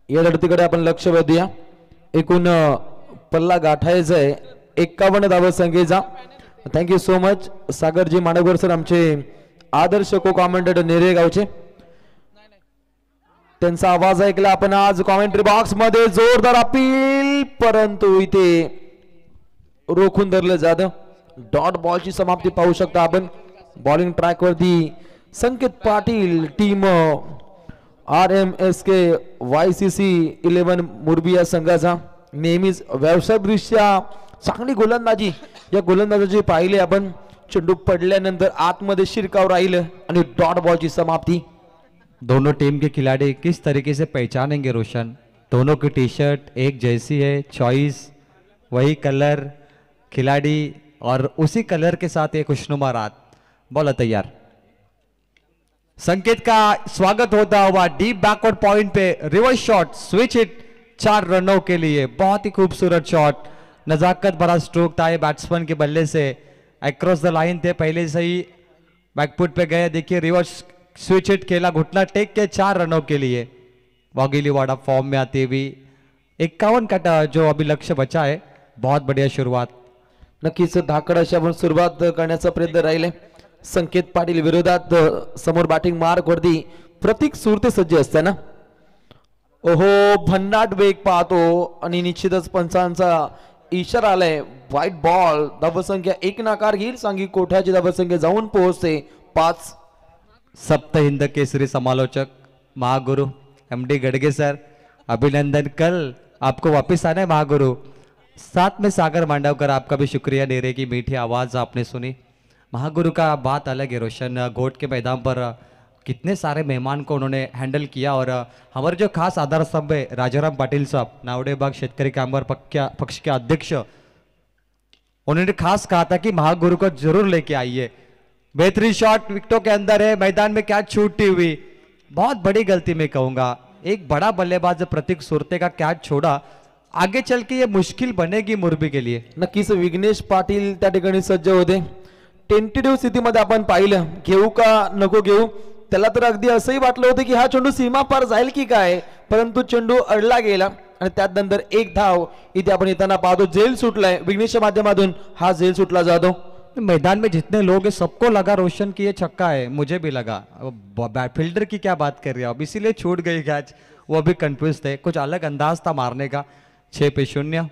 या लढतीकडे आपण लक्ष वेधूया. एकूण पल्ला गाठायचा आहे 51 धावा संख्येचा. थँक्यू सो मच सागरजी मांडवकर सर, आमचे आदर्श को कॉमेंटेटर नेरेगावचे. त्यांचा आवाज ऐकला आपण आज कॉमेंट्री बॉक्स मध्ये. जोरदार अपील, परंतु इथे रोखून धरलं जातं. डॉट बॉलची समाप्ती पाहू शकता आपण. बॉलिंग ट्रॅक वरती संकेत पाटील, टीम RMSK YCC 11 मुरबी या संघाचा. नेहमीच व्यावसायिकदृष्ट्या चांगली गोलंदाजी या गोलंदाजाची पाहिली आपण. चेंडू पडल्यानंतर आतमध्ये शिरकाव राहिलं आणि डॉट बॉलची समाप्ती. दोनों टीम के खिलाड़ी किस तरीके से पहचानेंगे रोशन? दोनों की टी शर्ट एक जैसी है, चॉइस वही कलर, खिलाड़ी और उसी कलर के साथ एक खुशनुमा रात. बॉल तैयार. संकेत का स्वागत होता हुआ डीप बैकवर्ड पॉइंट पे रिवर्स शॉट, स्विच हिट 4 रनों के लिए. बहुत ही खूबसूरत शॉट, नजाकत भरा स्ट्रोक था ये बैट्समैन के बल्ले से. अक्रॉस द लाइन थे, पहले से ही बैकफुट पे गए. देखिए रिवर्स स्विच हिट खेला, घुटना टेक के 4 रनों के लिए. वाघिलीवाड़ा फॉर्म में आती हुई 51 का जो अभी लक्ष्य बचा है. बहुत बढ़िया शुरुआत. नक्कीच धाकड अशी आपण सुरुवात करण्याचा प्रयत्न राहिले. संकेत पाटील विरोधात समोर बॅटिंग मार्क वरती प्रतीक सुरते सज्ज असताना ओहो भन्नाट वेग पाहतो आणि निश्चितच पंचांचा इशारा आलाय. White ball. धावसंख्या 1 नाकार घेईल. सांगी कोठ्याची धावसंख्या जाऊन पोहोचते 5. सप्त हिंद केसरी समालोचक महागुरु MD गडगे सर, अभिनंदन. कल आपको वापस आना है महागुरु. साथ में सागर मांडवकर, आपका भी शुक्रिया. डेरे की मीठी आवाज आपने सुनी. महागुरु का बात अलग है रोशन. घोट के मैदान पर कितने सारे मेहमान को उन्होंने हैंडल किया. और हमारे जो खास आधार स्तंभ है राजाराम पाटिल साहब, नावडे बाग शेतकरी कामगार पक्ष के अध्यक्ष, उन्होंने खास कहा था कि महागुरु को जरूर लेके आइए. बेहतरीन शॉट विकेटों के अंदर है. मैदान में कैच छूटती हुई, बहुत बड़ी गलती मैं कहूंगा. एक बड़ा बल्लेबाज प्रतीक सुरते का कैच छोड़ा. आगे चल के ये मुश्किल बनेगी मुरबी के लिए. नक्कीच विघ्नेश पाटील त्या ठिकाणी सज्ज होते. टेंटेटिव्ह स्थितीमध्ये आपण पाहिलं, घेऊ का नको घेऊ. त्याला तर अगदी असंही वाटलं होतं की हा चेंडू सीमा पार जाईल की काय, परंतु चेंडू अडला गेला आणि त्यानंतर 1 धाव इथे आपण येताना पाहतो. जेल सुटलाय विघ्नेशच्या माध्यमातून. हा जेल सुटला जातो. मैदान में जितने लोग हैं सबको लगा रोशन की ये छक्का है. मुझे भी लगा. फील्डर की क्या बात कर रहे हो, अब इसीलिए छूट गई कैच. वो भी कंफ्यूज थे. कुछ अलग अंदाज था मारने का. 6 पे 0.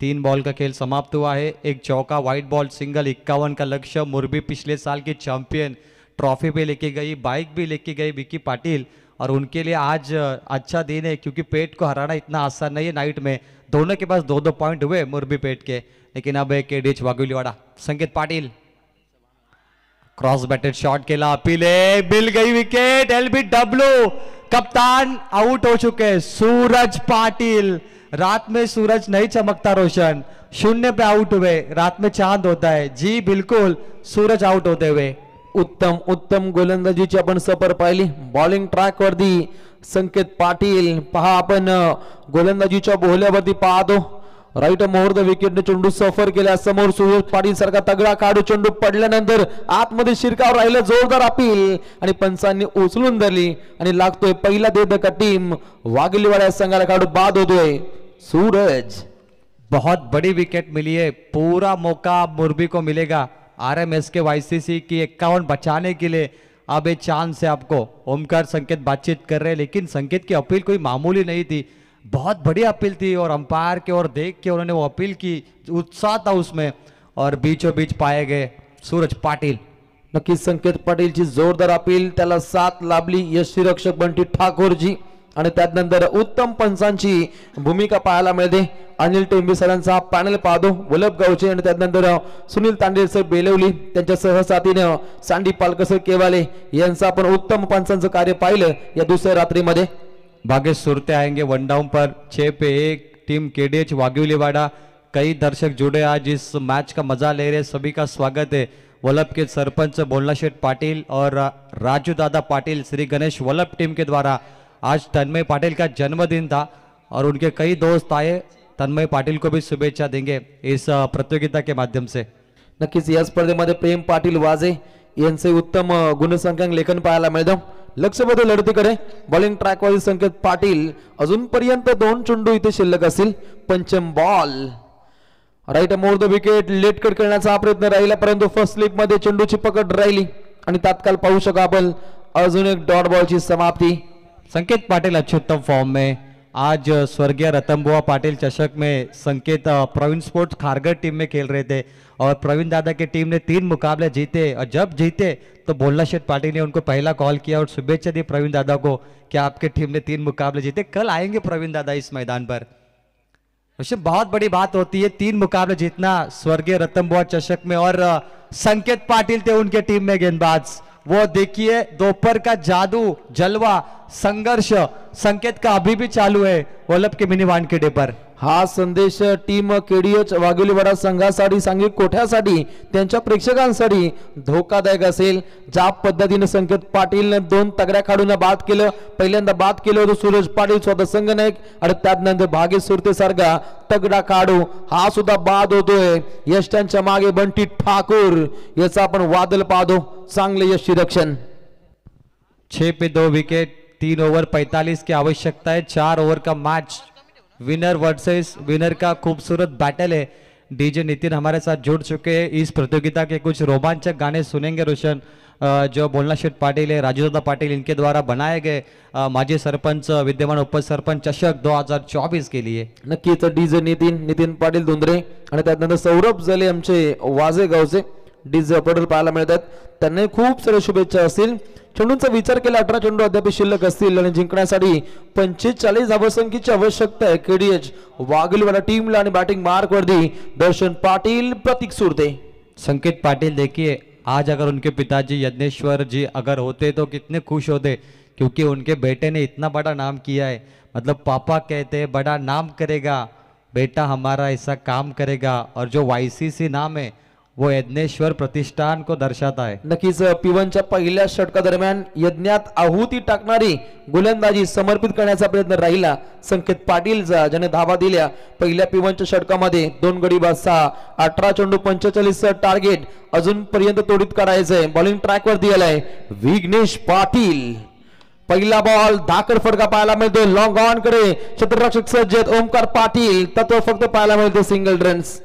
3 बॉल का खेल समाप्त हुआ है. एक चौका, व्हाइट बॉल, सिंगल. 51 का लक्ष्य. मुरबी पिछले साल की चैंपियन, ट्रॉफी पे लेके गई, बाइक भी लेके गई विकी पाटिल. और उनके लिए आज अच्छा दिन है क्योंकि पेट को हराना इतना आसान नहीं है. नाइट में दोनों के पास 2-2 पॉइंट हुए मुरबी पेट के. लेकिन अब एक KDH वाघिलीवाड़ा. संकेत पाटिल क्रॉस बैटेड शॉट केला. अपील है, मिल गई विकेट. LBW. कप्तान आउट हो चुके हैं. सूरज पाटिल. रात में सूरज नहीं चमकता रोशन, 0 पे आउट हुए. रात में चांद होता है. जी बिल्कुल, सूरज आउट होते हुए. उत्तम उत्तम गोलंदाजीची आपण सफर पाहिली. बॉलिंग ट्रॅक वरती संकेत पाटील पहा आपण गोलंदाजीच्या बोहल्यावरती पाहतो. राईट मोर द विकेटने चेंडू सफर केला. समोर सुरेश पाटील सारखा तगडा काढू चेंडू पडल्यानंतर आतमध्ये शिरकाव राहिलं. जोरदार अपील आणि पंचांनी उचलून धरली आणि लागतोय पहिला देत का टीम वाघलीवाड्या संघाला काढू बाद होतोय सूरज. बहुत बड़ी विकेट मिली है, पूरा मौका मुरबी को मिलेगा. आरएमएस के वाईसीसी की 51 बचाने के लिए अब एक चांस है आपको. ओमकार संकेत बातचीत कर रहे हैं, लेकिन संकेत की अपील कोई मामूली नहीं थी, बहुत बड़ी अपील थी और अंपायर के और देख के उन्होंने वो अपील की, उत्साह था उसमें और बीचों बीच पाए गए सूरज पाटिल. नक्कीच संकेत पाटीलची जोरदार अपील, त्याला साथ लाभली यष्टीरक्षक बंटी ठाकूरजी आणि त्यानंतर उत्तम पंचांची भूमिका पाहायला मिळते. अनिल टेंबे सरांचा पॅनल पाहतो वल्लभ गावचे आणि त्यानंतर सुनील तांडेल सर बेलवली त्यांच्या सहसाथीने सांडी पालकसर केवाले यांचं आपण उत्तम पंचांचं कार्य पाहिलं या दुसऱ्या रात्रीमध्ये. भाग्य सुरते आएंगे वन डाउन पर 6-1 टीम केडीएच वाघिवलीवाड़ा. कई दर्शक जुड़े आज इस मैच का मजा ले रहे, सभी का स्वागत है. वल्लभ के सरपंच बोलना शेठ पाटिल और राजू दादा पाटिल श्री गणेश वल्लभ टीम के द्वारा आज तन्मय पाटिल का जन्मदिन था और उनके कई दोस्त आए. तन्मय पाटिल को भी शुभेच्छा देंगे इस प्रतियोगिता के माध्यम से. नक्कीच या स्पर्धेमध्ये प्रेम पाटील वाजे यांचे उत्तम गुणसंख्याक लेखन पाहायला मिळतं. लक्षबद्ध लढतीकडे बॉलिंग ट्रॅकवरील संकेत पाटील अजूनपर्यंत 2 चेंडू इथे शिल्लक असतील. Pancham ball right more the wicket late cut करण्याचा प्रयत्न राहिला, परंतु फर्स्ट स्लिप मध्ये चेंडूची पकड राहिली आणि तात्काळ पाहू शकतो आपण अजून एक डॉट बॉलची समाप्ती. संकेत पाटिल अच्छे उत्तम फॉर्म में. आज स्वर्गीय रतनबुआ पाटिल चषक में संकेत प्रवीण स्पोर्ट्स खारगर टीम में खेल रहे थे और प्रवीण दादा की टीम ने 3 मुकाबले जीते और जब जीते तो बोलना शेठ पाटिल ने उनको पहला कॉल किया और शुभेच्छा दी प्रवीण दादा को कि आपके टीम ने 3 मुकाबले जीते. कल आएंगे प्रवीण दादा इस मैदान पर. उसमें बहुत बड़ी बात होती है 3 मुकाबले जीतना स्वर्गीय रतनबुआ चषक में और संकेत पाटिल थे उनके टीम में गेंदबाज. वो देखिए दोपहर का जादू जलवा संघर्ष संकेत का अभी भी चालू है वल्लभ के मिनी वानखेडे पर. हा संदेश टीम केडीएच वाघोलीवाडा संघासाठी सांघिक कोठ्यासाठी त्यांच्या प्रेक्षकांसाठी धोकादायक असेल. ज्या पद्धतीने संकेत पाटीलने 2 तगड्या काढून बाद केलं, पहिल्यांदा बाद केलं होतं सूरज पाटील स्वतः संघनायक आणि त्यानंतर भाग्य सुरते सारखा तगडा काढू हा सुद्धा बाद होतोय. यष्टांच्या मागे बंटी ठाकूर याचा आपण वादल पाहतो. चांगले यष्टीरक्षण. 6-2 विकेट, 3 ओवर 45 की आवश्यकता है. 4 ओवर का मैच, विनर वर्सेस विनर का खूबसूरत बैटल है. डीजे नितिन हमारे साथ जुड़ चुके हैं. इस प्रतियोगिता के कुछ रोमांचक गाने सुनेंगे रोशन, जो बोलना शेठ पाटिल है, राजू दादा पाटिल इनके द्वारा बनाए गए माजी सरपंच विद्यमान उप सरपंच चषक 2024 के लिए. नक्कीच डीजे नितीन पाटील धुंद्रे आणि त्यानंतर सौरभ जले आमचे वाजे गावचे डीजे ऑपरेटर पाहायला मिळतात. त्यांना खूप साऱ्या शुभेच्छा असतील. चेंडूंचा विचार केला 18 चेंडू अद्याप शिल्लक असतील आणि जिंकण्यासाठी 45 धावसंख्येची आवश्यकता आहे केडीएच वाघोलीवाडा टीमला आणि बॅटिंग मार्क वरती दर्शन पाटील प्रतीक सुरते. संकेत पाटिल देखिए आज अगर उनके पिताजी यज्ञेश्वर जी अगर होते तो कितने खुश होते, क्योंकि उनके बेटे ने इतना बड़ा नाम किया है. मतलब पापा कहते हैं बड़ा नाम करेगा बेटा हमारा, ऐसा काम करेगा. और जो वाईसीसी नाम है वो यज्ञेश्वर प्रतिष्ठान को दर्शाता है. नक्कीच पिवनच्या पहिल्या षटका दरम्यान यज्ञात आहुती टाकणारी गोलंदाजी समर्पित करण्याचा प्रयत्न राहिला संकेत पाटीलचा, ज्याने धावा दिल्या पहिल्या पिवनच्या षटकामध्ये 2 गडी बाद 6. 18 चेंडू 45 टार्गेट अजूनपर्यंत तोडीत काढायचंय. बॉलिंग ट्रॅक वरती आलाय विघ्नेश पाटील. पहिला बॉल धाकड फटका पाहायला मिळतो लॉंग ऑन कडे. क्षेत्ररक्षक सज्जत ओमकार पाटील तत्व फक्त पाहायला मिळते सिंगल रन्स.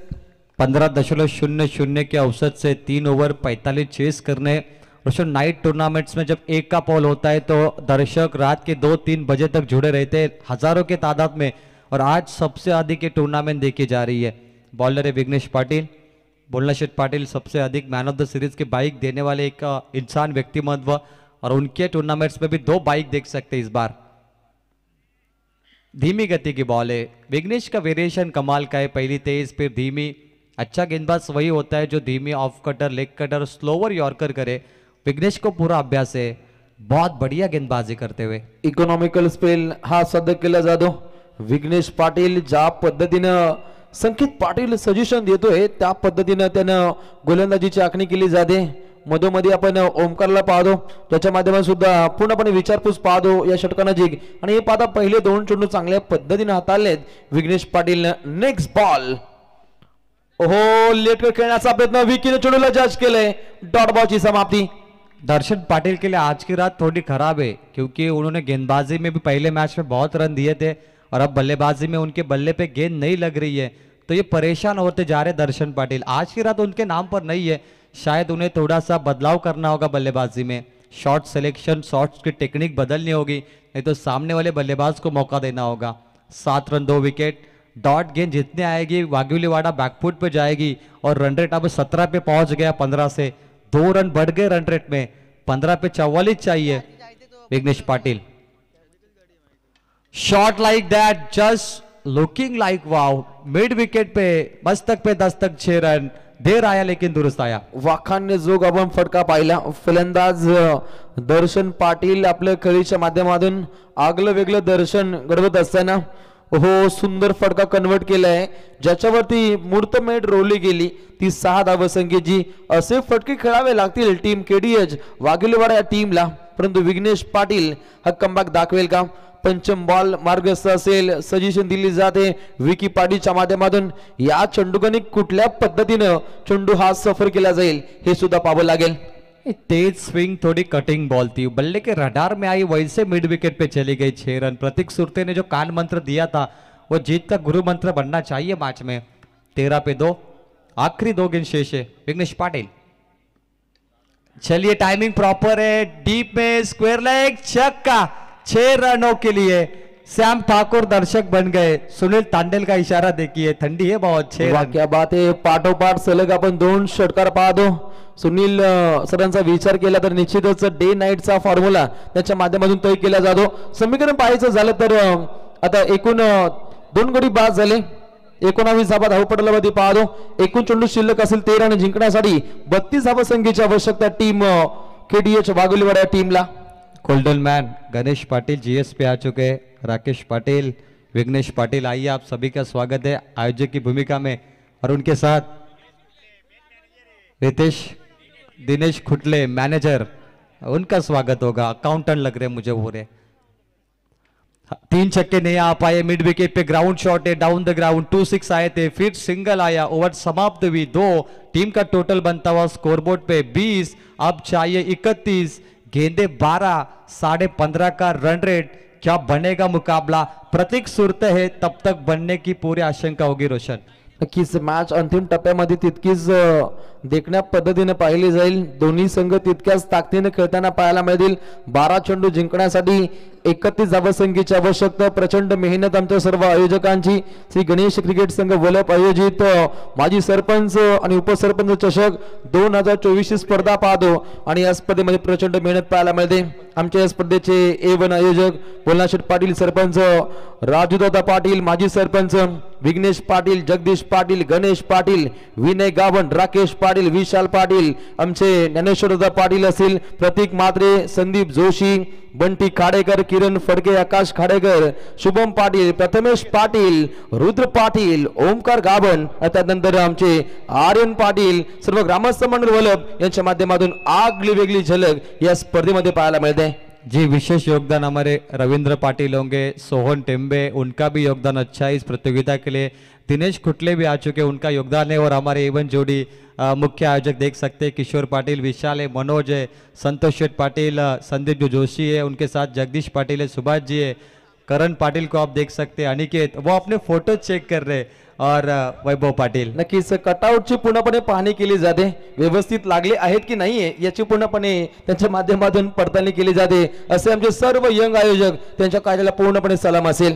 15.00 के औसत से 3 ओवर 45 चेस करने. रोशन नाइट टूर्नामेंट्स में जब एक का पॉल होता है तो दर्शक रात के 2-3 बजे तक जुड़े रहते हैं हजारों के तादाद में, और आज सबसे अधिक ये टूर्नामेंट देखी जा रही है. बॉलर है विघ्नेश पाटिल. बोलना शेठ पाटिल सबसे अधिक मैन ऑफ द सीरीज की बाइक देने वाले एक इंसान व्यक्तिमत्व, और उनके टूर्नामेंट्स में भी 2 बाइक देख सकते हैं इस बार. धीमी गति की बॉल है. विघ्नेश का वेरिएशन कमाल का है. पहली तेज फिर धीमी. अच्छा गेंदबाज वही होता है जो धीमी off cutter leg cutter slower yorker करे. विघ्नेश को पूरा अभ्यास है, बहुत बढ़िया गेंदबाजी करते हुए. इकॉनॉमिकल स्पेल हा साध्य केला जातो. विघ्नेश पाटील ज्या पद्धतीनं संकेत पाटील सजेशन देतोय त्या पद्धतीनं त्यानं गोलंदाजीची आखणी केली जाते. मधोमधी आपण ओमकारला पाहतो, त्याच्या माध्यमातून सुद्धा पूर्णपणे विचारपूस पाहतो या षटकानजीक. आणि हे पाहता पहिले 2 चेंडू चांगल्या पद्धतीने हाताळलेत विघ्नेश पाटील. नेक्स्ट बॉल, ओहो लेट खेळण्याचा प्रयत्न, विकीने चेंडूला जज केलंय. डॉट बॉलची समाप्ती. दर्शन पाटिल के लिए आज की रात थोड़ी खराब है क्योंकि उन्होंने गेंदबाजी में भी पहले मैच में बहुत रन दिए थे और अब बल्लेबाजी में उनके बल्ले पे गेंद नहीं लग रही है, तो ये परेशान होते जा रहे दर्शन पाटिल. आज की रात उनके नाम पर नहीं है, शायद उन्हें थोड़ा सा बदलाव करना होगा बल्लेबाजी में. शॉट सिलेक्शन, शॉट्स की टेक्निक बदलनी होगी, नहीं तो सामने वाले बल्लेबाज को मौका देना होगा. 7 रन 2 विकेट. डॉट गेंद जितने आएगी वाघिलीवाड़ा बैकफुट पे जाएगी और रन रेट अब 17 पे पहुंच गया 15 से. 2 रन बढ़ गए रन रेट में. 15 पे 44 चाहिए Vighnesh Patil. Shot like that, just looking like wow. Mid wicket पे मस्तक पे दस्तक, 6 रन. देर आया लेकिन दुरुस्त आया. वाखान्य जोग आपण फटका पाहिला. फलंदाज दर्शन पाटील आपल्या खेळीच्या माध्यमातून आगलं वेगळं दर्शन घडवत असताना हो सुंदर फटका कन्वर्ट केलाय, ज्याच्यावरती मुहूर्तमेढ रोवली गेली. ती 6 धावसंख्येची. असे फटके खेळावे लागतील टीम केडीएच वाघिलीवाडा या टीमला, परंतु विघ्नेश पाटील हा कमबॅक दाखवेल का? पंचम बॉल मार्गस्थ असेल, सजेशन दिली जाते विकी पाटीलच्या माध्यमातून. या चेंडूकने कुठल्या पद्धतीनं चेंडू हा सफर केला जाईल हे सुद्धा पाहावं लागेल. तेज स्विंग, थोड़ी कटिंग बॉल थी, बल्ले के रडार में आई, वैसे मिड विकेट पे चली गई. 6 रन. प्रतीक सुरते ने जो कान मंत्र दिया था वो जीत का गुरु मंत्र बनना चाहिए मैच में. 13 पे 2, आखिरी 2 गेंद शेष है. विघ्नेश पाटिल, चलिए टाइमिंग प्रॉपर है. डीप में स्क्वायर लेग, छक्का. 6 रनों के लिए श्याम ठाकुर दर्शक बन गए. सुनील तांडेल का इशारा देखिए, ठंडी है बहुत. 6 रन. क्या बात आहे. पाठोपाठ सलग आपण 2 षटकार पाहतो. सुनील सरांचा विचार केला तर निश्चितच डे नाईटचा फॉर्म्युला त्याच्या माध्यमातून तय केला जातो. समीकरण पाहायचं झालं तर आता एकूण 2 गडी बाद झाले. 19 धावा धावपटलावरती पाहतो. एकूण चेंडू शिल्लक असेल 13 आणि जिंकण्यासाठी 32 धावसंख्येची आवश्यकता टीम केडीएच वाघोलीवाडा टीमला. Golden man Ganesh Patil GS पे आ चुके हैं. राकेश पाटिल, विघ्नेश पाटिल, आइए आप सभी का स्वागत है आयोजक की भूमिका में. और उनके साथ रितेश दिनेश खुटले मैनेजर, उनका स्वागत होगा. अकाउंटेंट लग रहे मुझे पूरे. 3 छक्के नहीं आ पाए. मिड विकेट पे ग्राउंड शॉट है, डाउन द ग्राउंड. 2-6 आए थे, फिर सिंगल आया. ओवर समाप्त हुई 2. टीम का टोटल बनता हुआ स्कोरबोर्ड पे 20. अब चाहिए 31. गेंदे 12, 15.5 का रन रेट. क्या बनेगा मुकाबला? प्रतीक सुरते है, तब तक बनने की पूरी आशंका होगी. रोशन, नक्कीच मॅच अंतिम टप्प्यामध्ये तितकीच देखण्या पद्धतीने पाहिली जाईल. दोन्ही संघ तितक्याच ताकदीने खेळताना पाहायला मिळतील. 12 चेंडू जिंकण्यासाठी 31 धावसंख्येची आवश्यकता. प्रचंड मेहनत आमच्या सर्व आयोजकांची. श्री गणेश क्रिकेट संघ वलप आयोजित माजी सरपंच आणि उपसरपंच चषक 2024 स्पर्धा पाहतो आणि या स्पर्धेमध्ये प्रचंड मेहनत पाहायला मिळते. आमच्या या स्पर्धेचे A1 आयोजक बोलनाशेठ पाटील, सरपंच राजूदादा पाटील, माजी सरपंच विघ्नेश पाटील, जगदीश पाटील, गणेश पाटील, विनय गावण, राकेश पाटील, विशाल पाटील, आमचे ज्ञानेश्वरदादा पाटील असतील, प्रतीक मात्रे, संदीप जोशी, बंटी खाडेकर, किरण फडके, आकाश खाडेकर, शुभम पाटील, प्रथमेश पाटील, रुद्र पाटील, ओमकार गावण, त्यानंतर आमचे आर्यन पाटील, सर्व ग्रामस्थ मंडळ वलप यांच्या माध्यमातून आगली वेगळी झलक या स्पर्धेमध्ये पाहायला मिळते. जी विशेष योगदान हमारे रविंद्र पाटिल होंगे. सोहन टेम्बे, उनका भी योगदान अच्छा है इस प्रतियोगिता के लिए. दिनेश खुटले भी आ चुके, उनका योगदान है. और हमारे A1 जोड़ी मुख्य आयोजक देख सकते हैं, किशोर पाटिल, विशाल है, मनोज है, संतोष शेठ पाटिल, संदीप जो जोशी है, उनके साथ जगदीश पाटिल है, सुभाष जी है, करण पाटिल को आप देख सकते हैं, अनिकेत, वो अपने फोटो चेक कर रहे, और वैभव पाटिल. नक्कीच कटआउटची पूर्णपणे पाहणी केली जाते. व्यवस्थित लागले आहेत की नाहीये याची पूर्णपणे त्यांच्या माध्यमातून पडताळणी केली जाते. असे आमचे सर्व यंग आयोजक, त्यांच्या कार्याला पूर्णपणे सलाम असेल.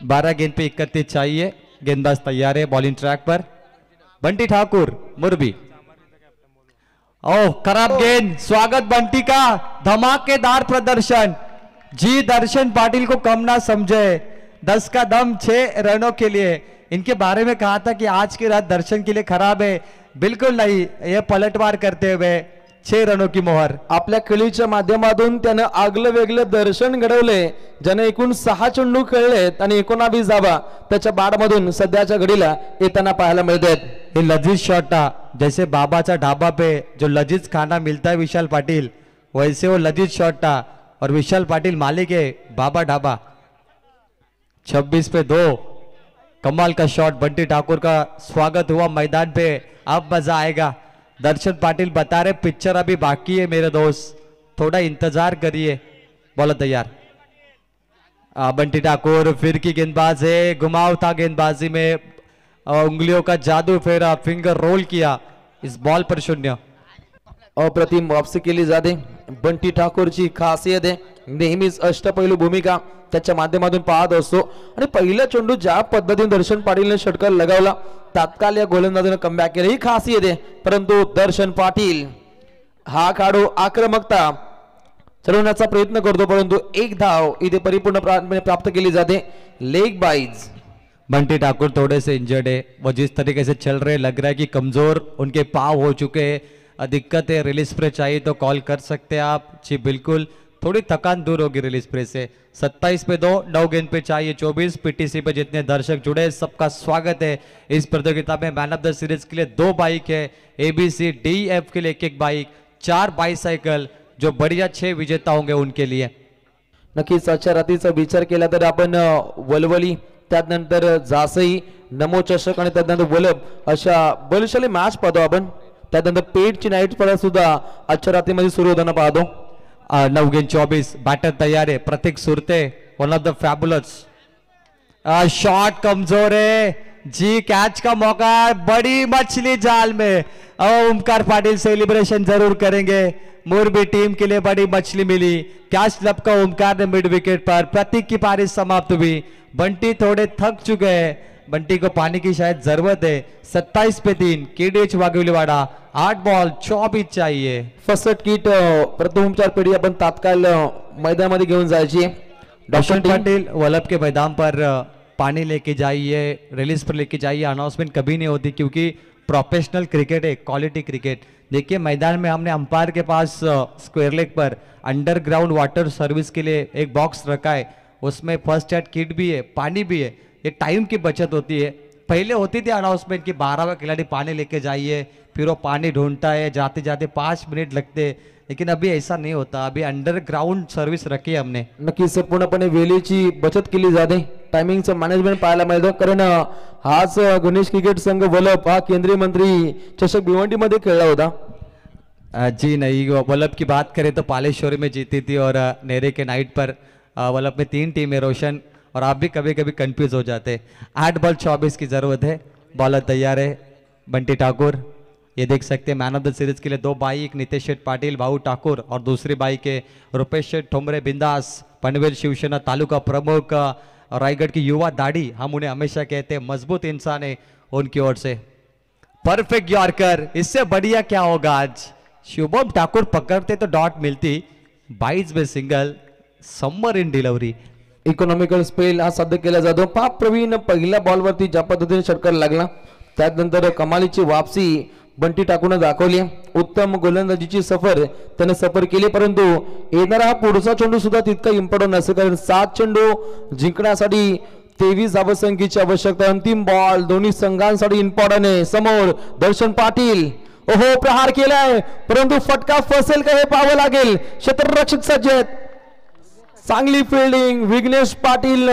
12 गेंद पे 31 चाहिए. गेंदबाज तैयार है बॉलिंग ट्रैक पर. बंटी ठाकुर, मुरबी. ओह, खराब गेंद. स्वागत बंटी का, धमाकेदार प्रदर्शन. जी दर्शन पाटिल को कम ना समझे. 10 का दम 6 रनों के लिए. इनके बारे में कहा था कि आज की रात दर्शन के लिए खराब है, बिल्कुल नहीं. ये पलटवार करते हुए 6 रनों की मोहर। आपल्या खेळीच्या माध्यमातून त्यानं आगलं वेगळं दर्शन घडवले, ज्याने एकूण 6 चेंडू खेळलेत आणि 19 धावा त्याच्या बाडमधून सध्याच्या घडीला येताना पाहायला मिळतात। ये लजीज शॉट था, जैसे बाबाचा ढाबा पे जो लजीज खाना मिलता है विशाल पाटिल, वैसे वो लजीज शॉट था और विशाल पाटिल मालिक है बाबा ढाबा। 26 पे 2, कमाल का शॉट। बंटी ठाकुर का स्वागत हुआ मैदान पे, अब मजा आएगा। दर्शन पाटिल बता रहे पिक्चर अभी बाकी है मेरे दोस्त, थोड़ा इंतजार करिए। बोलो तैयार। बंटी ठाकुर फिर की गेंदबाज है, घुमाव था गेंदबाजी में, उंगलियों का जादू फेरा, फिंगर रोल किया, इस बॉल पर 0। अप्रतिम वापसी केली जाते। बंटी ठाकूरची खासियत आहे, नेहमीच अष्टपैलू भूमिका त्याच्या माध्यमातून पाहत असतो आणि पहिला चेंडू ज्या पद्धतीने दर्शन पाटीलने षटकार लगावला, तात्काळ या गोलंदाजीने कमबॅक केलं, ही खासियत आहे। परंतु दर्शन पाटील हा खेळाडू आक्रमकता चढवण्याचा प्रयत्न करतो, परंतु एक धाव इथे परिपूर्णपणे प्राप्त केली जाते। लेग बाईज। बंटी ठाकुर थोड़े से इंजर्ड है, वो जिस तरीके से चल रहे लग रहा है कि कमजोर उनके पाव हो चुके हैं, दिक्कत है। रिलीज स्प्रे चाहिए तो कॉल कर सकते हैं आप जी, बिल्कुल थोड़ी थकान दूर होगी रिलीज स्प्रे से। 27 पे 2, 9 गेंद पे चाहिए 24। पीटीसी पे जितने दर्शक जुड़े सबका स्वागत है। इस प्रतियोगिता में मैन ऑफ द सीरीज के लिए 2 बाइक है, ABCDF के लिए 1-1 बाइक, 4 बाईसायकल, जो बढ़िया 6 विजेता होंगे उनके लिए। नक्कीच आजच्या रात्रीचा विचार केला तर आपण वलवली, त्यानंतर जासई, नमो चषक आणि त्यानंतर वलभ अशा बलशाली मॅच पाहतो आपण। त्यानंतर पेटची नाईट स्पर्धा सुद्धा आजच्या रात्रीमध्ये सुरू होताना पाहतो। 9 गेंद 24, बैटर तैयार है। Pratik Surte, one off the fabulous. Shot कमजोर है जी, कैच का मौका है, बड़ी मछली जाल में। ओमकार पाटिल सेलिब्रेशन जरूर करेंगे, मोरबी टीम के लिए बड़ी मछली मिली। कैच लपका ओमकार ने मिड विकेट पर। प्रतीक की पारी समाप्त हुई। बंटी थोड़े थक चुके हैं, बंटी को पानी की शायद जरूरत है। 27 पे 3, KDH वाघोलीवाड़ा, 8 बॉल 24 चाहिए। फर्स्ट किट प्रथमोपचार पेढी आपण तात्काळ मैदानामध्ये घेऊन जायची। दर्शन पाटिल वल्लभ के मैदान पर पानी लेके जाइए, रिलीज पर लेके जाइए, अनाउंसमेंट कभी नहीं होती क्योंकि प्रोफेशनल क्रिकेट है, क्वालिटी क्रिकेट। देखिए मैदान में हमने अंपायर के पास स्क्वायर लेग पर अंडरग्राउंड वाटर सर्विस के लिए एक बॉक्स रखा है, उसमें फर्स्ट एड किट भी है, पानी भी है। ये टाइम की बचत होती है। पहले होती थी अनाउंसमेंट कि 12वां खिलाड़ी पानी लेके जाइए, फिर वो पानी ढूंढता है, जाते जाते 5 मिनट लगते, लेकिन अभी ऐसा नहीं होता। अभी अंडरग्राउंड सर्विस रखी है हमने। नक्कीच पूर्णपणे वेळेची बचत केली जाते, टायमिंगचं मॅनेजमेंट पाहायला मिळतं। कारण हाच गणेश क्रिकेट संघ वलभ हा केंद्रीय मंत्री चषक भिवंडी मध्ये खेळला होता। जी नहीं, वल्लभ की बात करें तो पालेश्वरी में जीती थी और नेरे के नाइट पर वल्लभ में 3 टीम है रोशन, और आप भी कभी कभी कंफ्यूज हो जाते। 8 बॉल 24 की जरूरत है। बॉलर तैयार है बंटी ठाकुर, ये देख सकते हैं मैन ऑफ द सीरीज के लिए 2 बाइक, नितेश शेठ पाटिल, भाऊ ठाकुर, और दूसरी बाइक है रुपेश शेठ ठोमरे बिंदास, पनवेल शिवसेना तालुका प्रमुख, रायगढ़ की युवा दाढ़ी, हम उन्हें हमेशा कहते हैं मजबूत इंसान है, उनकी ओर से परफेक्ट यॉर्कर। इससे बढ़िया क्या होगा आज। शुभम ठाकुर पकड़ते तो डॉट मिलती, 22 में single, summer in delivery. Economical spell हा साध्य केला जातो। पाप प्रवीण पहिल्या बॉलवरती ज्या पद्धतीने षटकार लागला, त्यानंतर कमालीची वापसी बंटी ठाकूरने दाखवली। उत्तम गोलंदाजीची सफर त्याने सफर केली, परंतु येणारा हा पुढचा चेंडू सुद्धा तितका इम्पॉर्टंट नसेल, कारण 7 चेंडू जिंकण्यासाठी 23 धावसंख्येची आवश्यकता। अंतिम बॉल दोन्ही संघांसाठी इम्पॉर्टंट आहे। समोर दर्शन पाटील, ओहो प्रहार केलाय, परंतु फटका फसेल का हे पाहावं लागेल। क्षेत्ररक्षक सज्ज आहेत, चांगली फिल्डिंग विघ्नेश पाटील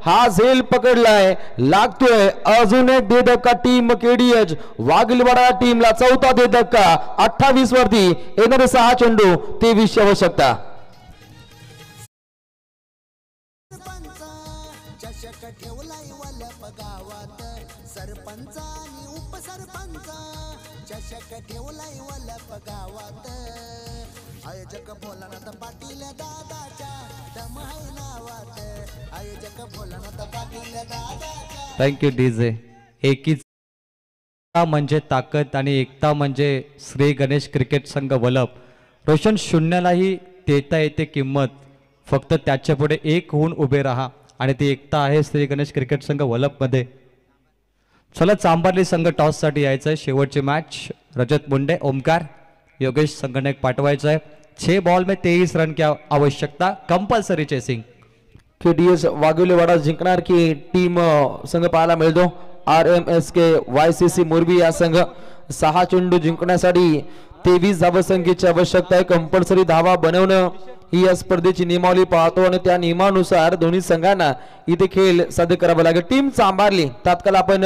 हा झेल पकडलाय, लागतोय अजून एक दे धक्का टीम KDH वाघोलीवाडा टीमला, चौथा दे धक्का। 28 वरती येणारे 6 चेंडू 23 ची आवश्यकता। चषक ठेवलाय वल्लभ गावात, सरपंच आणि उपसरपंच चषक ठेवलाय वल्लभ गावात। आयोजक भोलानाथ पाटील दादाच्या दम आहे नावात, आयोजक भोलानाथ पाटील दादाच्या। Thank you DJ. एकीचा म्हणजे ताकद आणि एकता म्हणजे श्री गणेश क्रिकेट संघ वल्लभ। रोशन शून्यालाही देता येते किंमत, फक्त त्याच्या पुढे एक होऊन उभे राहा, आणि ती एकता आहे श्री गणेश क्रिकेट संघ वल्लभ मध्ये। चला चांभारली संघ टॉस साठी यायचं आहे। शेवटची मॅच रजत मुंडे ओमकार योगेश संगणक पाठवायचा आहे. 6 बॉल में 23 रन की आवश्यकता, कंपल्सरी चेसिंग. केडीएस वाघोलीवाडा जिंकणार की टीम संघ पाहायला मिळतो. RMSK YCC मुरबी या संघ 6 चेंडू जिंकण्यासाठी 23 धावसंख्येची आवश्यकता आहे. कंपल्सरी धावा बनवणं ही या स्पर्धेची नियमावली पाहतो आणि त्या नियमानुसार दोन्ही संघांना इथे खेळ साध्य करावा लागेल. टीम सांभाळली तात्काळ आपण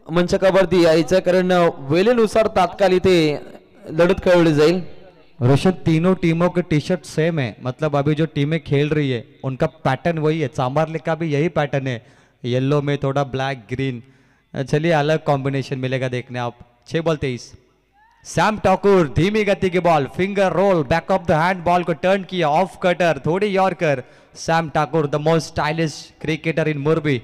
मंचकावरती यायचं, कारण वेळेनुसार तात्काळ इथे लढत खेळवली जाईल. रोशन, तीनों टीमों के टी शर्ट सेम है, मतलब अभी जो टीमें खेल रही है उनका पैटर्न वही है. चांबारले का भी यही पैटर्न है, येलो में थोड़ा ब्लैक ग्रीन. चलिए अलग कॉम्बिनेशन मिलेगा देखने आप. 6 बॉल 23. सैम ठाकुर धीमी गति की ball, finger roll, back off the hand ball को टर्न किया, ऑफ कटर, थोड़ी yorker. Sam Thakur the most stylish cricketer in Murbi.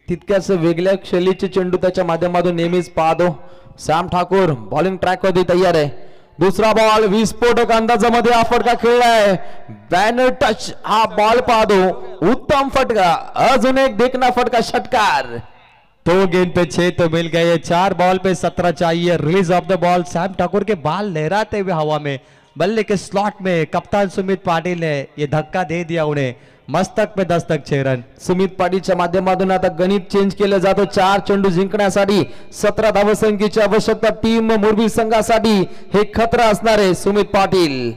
तितक्याच वेगळ्या शैलीचे चेंडू त्याच्या माध्यमातून नेहमीच पाहतो. सॅम ठाकूर बॉलिंग ट्रॅक वरती तयार आहे. दुसरा बॉल विस्फोटक अंदाजामध्ये हा फटका खेळलाय. बॅनर टच हा बॉल पाहतो, उत्तम फटका, अजून एक देखना फटका, षटकार. 2 गेंद पे 6 तो मिल गए. 4 बॉल पे 17 चाहिए. Release off the ball. Sam Thakur के बाल लहराते हुए हवा में, बल्ले के स्लॉट में कप्तान सुमित पाटिल ने ये धक्का दे दिया उन्हें. मस्तक पे दस्तक 6 रन. सुमित पाटीलच्या माध्यमातून आता गणित चेंज केलं जातं. 4 चेंडू जिंकण्यासाठी 17 धावसंख्येची आवश्यकता टीम मुरबी संघासाठी. हे खतरा असणार आहे सुमित पाटील.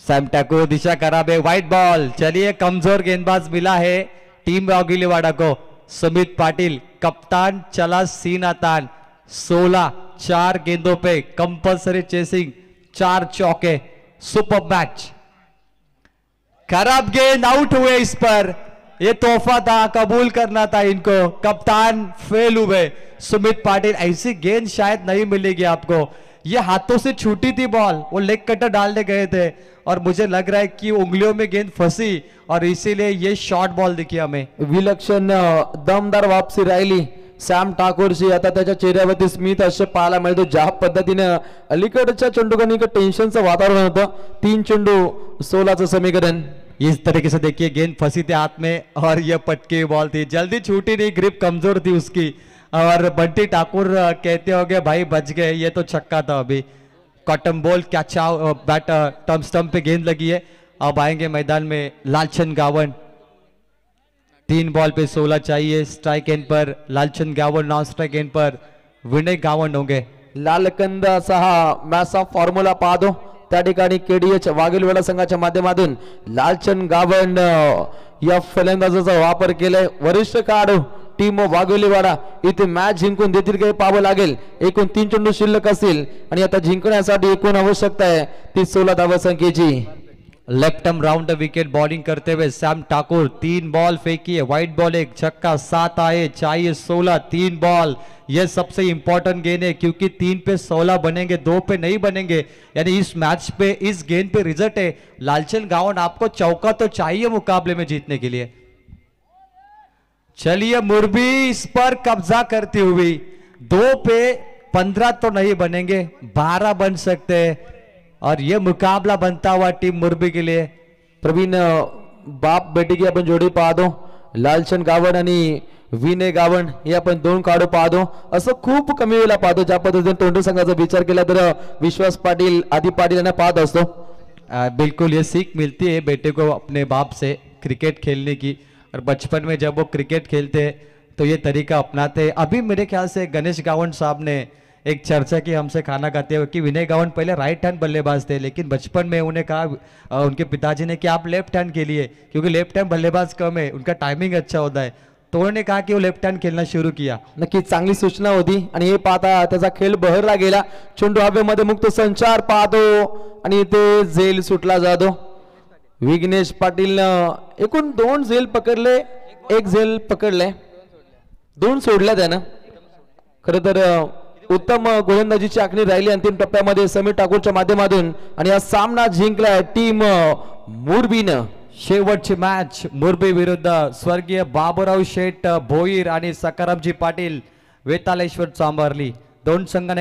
सैम ठाकुर दिशा खराब है, व्हाइट बॉल. चलिए कमजोर गेंदबाज मिला है टीम वाघोलीवाड़ा को. सुमित पाटिल कप्तान चला सीना तान. 16 4 गेंदों पे कंपल्सरी चेसिंग, 4 चौके. Super match. खराब गेंद, आउट हुए इस पर. ये तोहफा था, कबूल करना था इनको. कप्तान फेल हुए. सुमित पाटिल, ऐसी गेंद शायद नहीं मिलेगी आपको. ये हाथों से छूटी थी बॉल, वो लेग कटर डालने गए थे और मुझे लग रहा है कि उंगलियों में गेंद फंसी और इसीलिए ये शॉर्ट बॉल दिखी हमें. विलक्षण दमदार वापसी राहिली सॅम ठाकूरची. आता त्याच्या चेहऱ्यावरती स्मित असे पाहायला मिळतो. ज्या पद्धतीनं अलीकडच्या चेंडूगणिक टेन्शनचं वातावरण होतं. 3 चेंडू 16चं समीकरण. इस तरीके से देखिए गेंद फंसी थी हाथ में और ये पटकी बॉल थी, जल्दी छूटी नहीं, ग्रिप कमजोर थी उसकी. और बंटी ठाकुर कहते होंगे भाई बच गए, ये तो छक्का था. अभी cotton ball catch bat stump पे गेंद लगी है. अब आएंगे मैदान में लालचंद गावन. 3 बॉल पे 16 चाहिए. स्ट्राइक एंड पर लालचंद गावन, नॉन स्ट्राइक एंड पर विनय गावन होंगे. लालकंद असा हा मॅचचा फॉर्म्युला पाहतो. त्या ठिकाणी केडीएच वाघोलीवाडा संघाच्या माध्यमातून लालचंद गावन या फलंदाजाचा वापर केलाय. वरिष्ठ खेळाडू टीम वाघोलीवाडा इथे मॅच जिंकून देतील काही पाहावं लागेल. एकूण 3 चेंडू शिल्लक असतील आणि आता जिंकण्यासाठी एकूण आवश्यकता आहे ती 16 धावसंख्येची. Left arm round the wicket bowling करते हुए सैम ठाकुर. 3 बॉल फेंकी है, व्हाइट बॉल 1 छक्का, 7 आए, चाहिए 16. 3 बॉल, यह सबसे इंपॉर्टेंट गेंद है क्योंकि 3 पे 16 बनेंगे, 2 पे नहीं बनेंगे. यानी इस मैच पे, इस गेंद पे रिजल्ट है. लालचंद गावन, आपको चौका तो चाहिए मुकाबले में जीतने के लिए. चलिए मुरबी इस पर कब्जा करती हुई. 2 पे 15 तो नहीं बनेंगे, 12 बन सकते हैं और ये मुकाबला बनता हुआ टीम मुरबी के लिए. प्रवीण बाप बेटी की आपण जोडी पाहतो. लालचंद गावण आणि विनय गावण हे आपण 2 काढू पाहतो. असं खूप कमी वेळेला पाहतो. ज्या पद्धतीने तोंडू संघाचा विचार केला तर विश्वास पाटील, आदी पाटील यांना पाहत असतो. बिल्कुल ये सीख मिलती है बेटे को अपने बाप से क्रिकेट खेलने की. और बचपन में जब वो क्रिकेट खेलते हैं तो ये तरीका अपनाते हैं. अभी मेरे ख्याल से गणेश गावन साहब ने एक चर्चा की हमसे खाना खाते हुए कि विनय गावन पहले राइट हैंड बल्लेबाज थे, लेकिन बचपन में उन्हें कहा उनके पिताजी ने कि आप लेफ्ट हैंड खेलिए क्योंकि लेफ्ट हैंड बल्लेबाज कम है, उनका टाइमिंग अच्छा होता है. तो उन्होंने कहा कि वो लेफ्ट हैंड खेलना शुरू किया. नक्कीच चांगली सूचना होती आणि हे पाहता त्याचा खेळ बहरला गेला. चेंडू हवेमध्ये मुक्त संचार पाहतो आणि ते झेल सुटला जातो. विघ्नेश पाटील एकूण 2 झेल पकडले, 1 झेल पकडले, 2 सोडल्या त्यानं. खरं तर उत्तम गोलंदाजीची आखणी राहिली अंतिम टप्प्यामध्ये समीर ठाकूरच्या माध्यमातून आणि हा सामना जिंकला टीम मुरबीनं. शेवटची मॅच मुरबी विरुद्ध स्वर्गीय बाबूराव शेठ भोईर आणि सकारामजी पाटील वेतालेश्वर चांभारली. 2 संघाने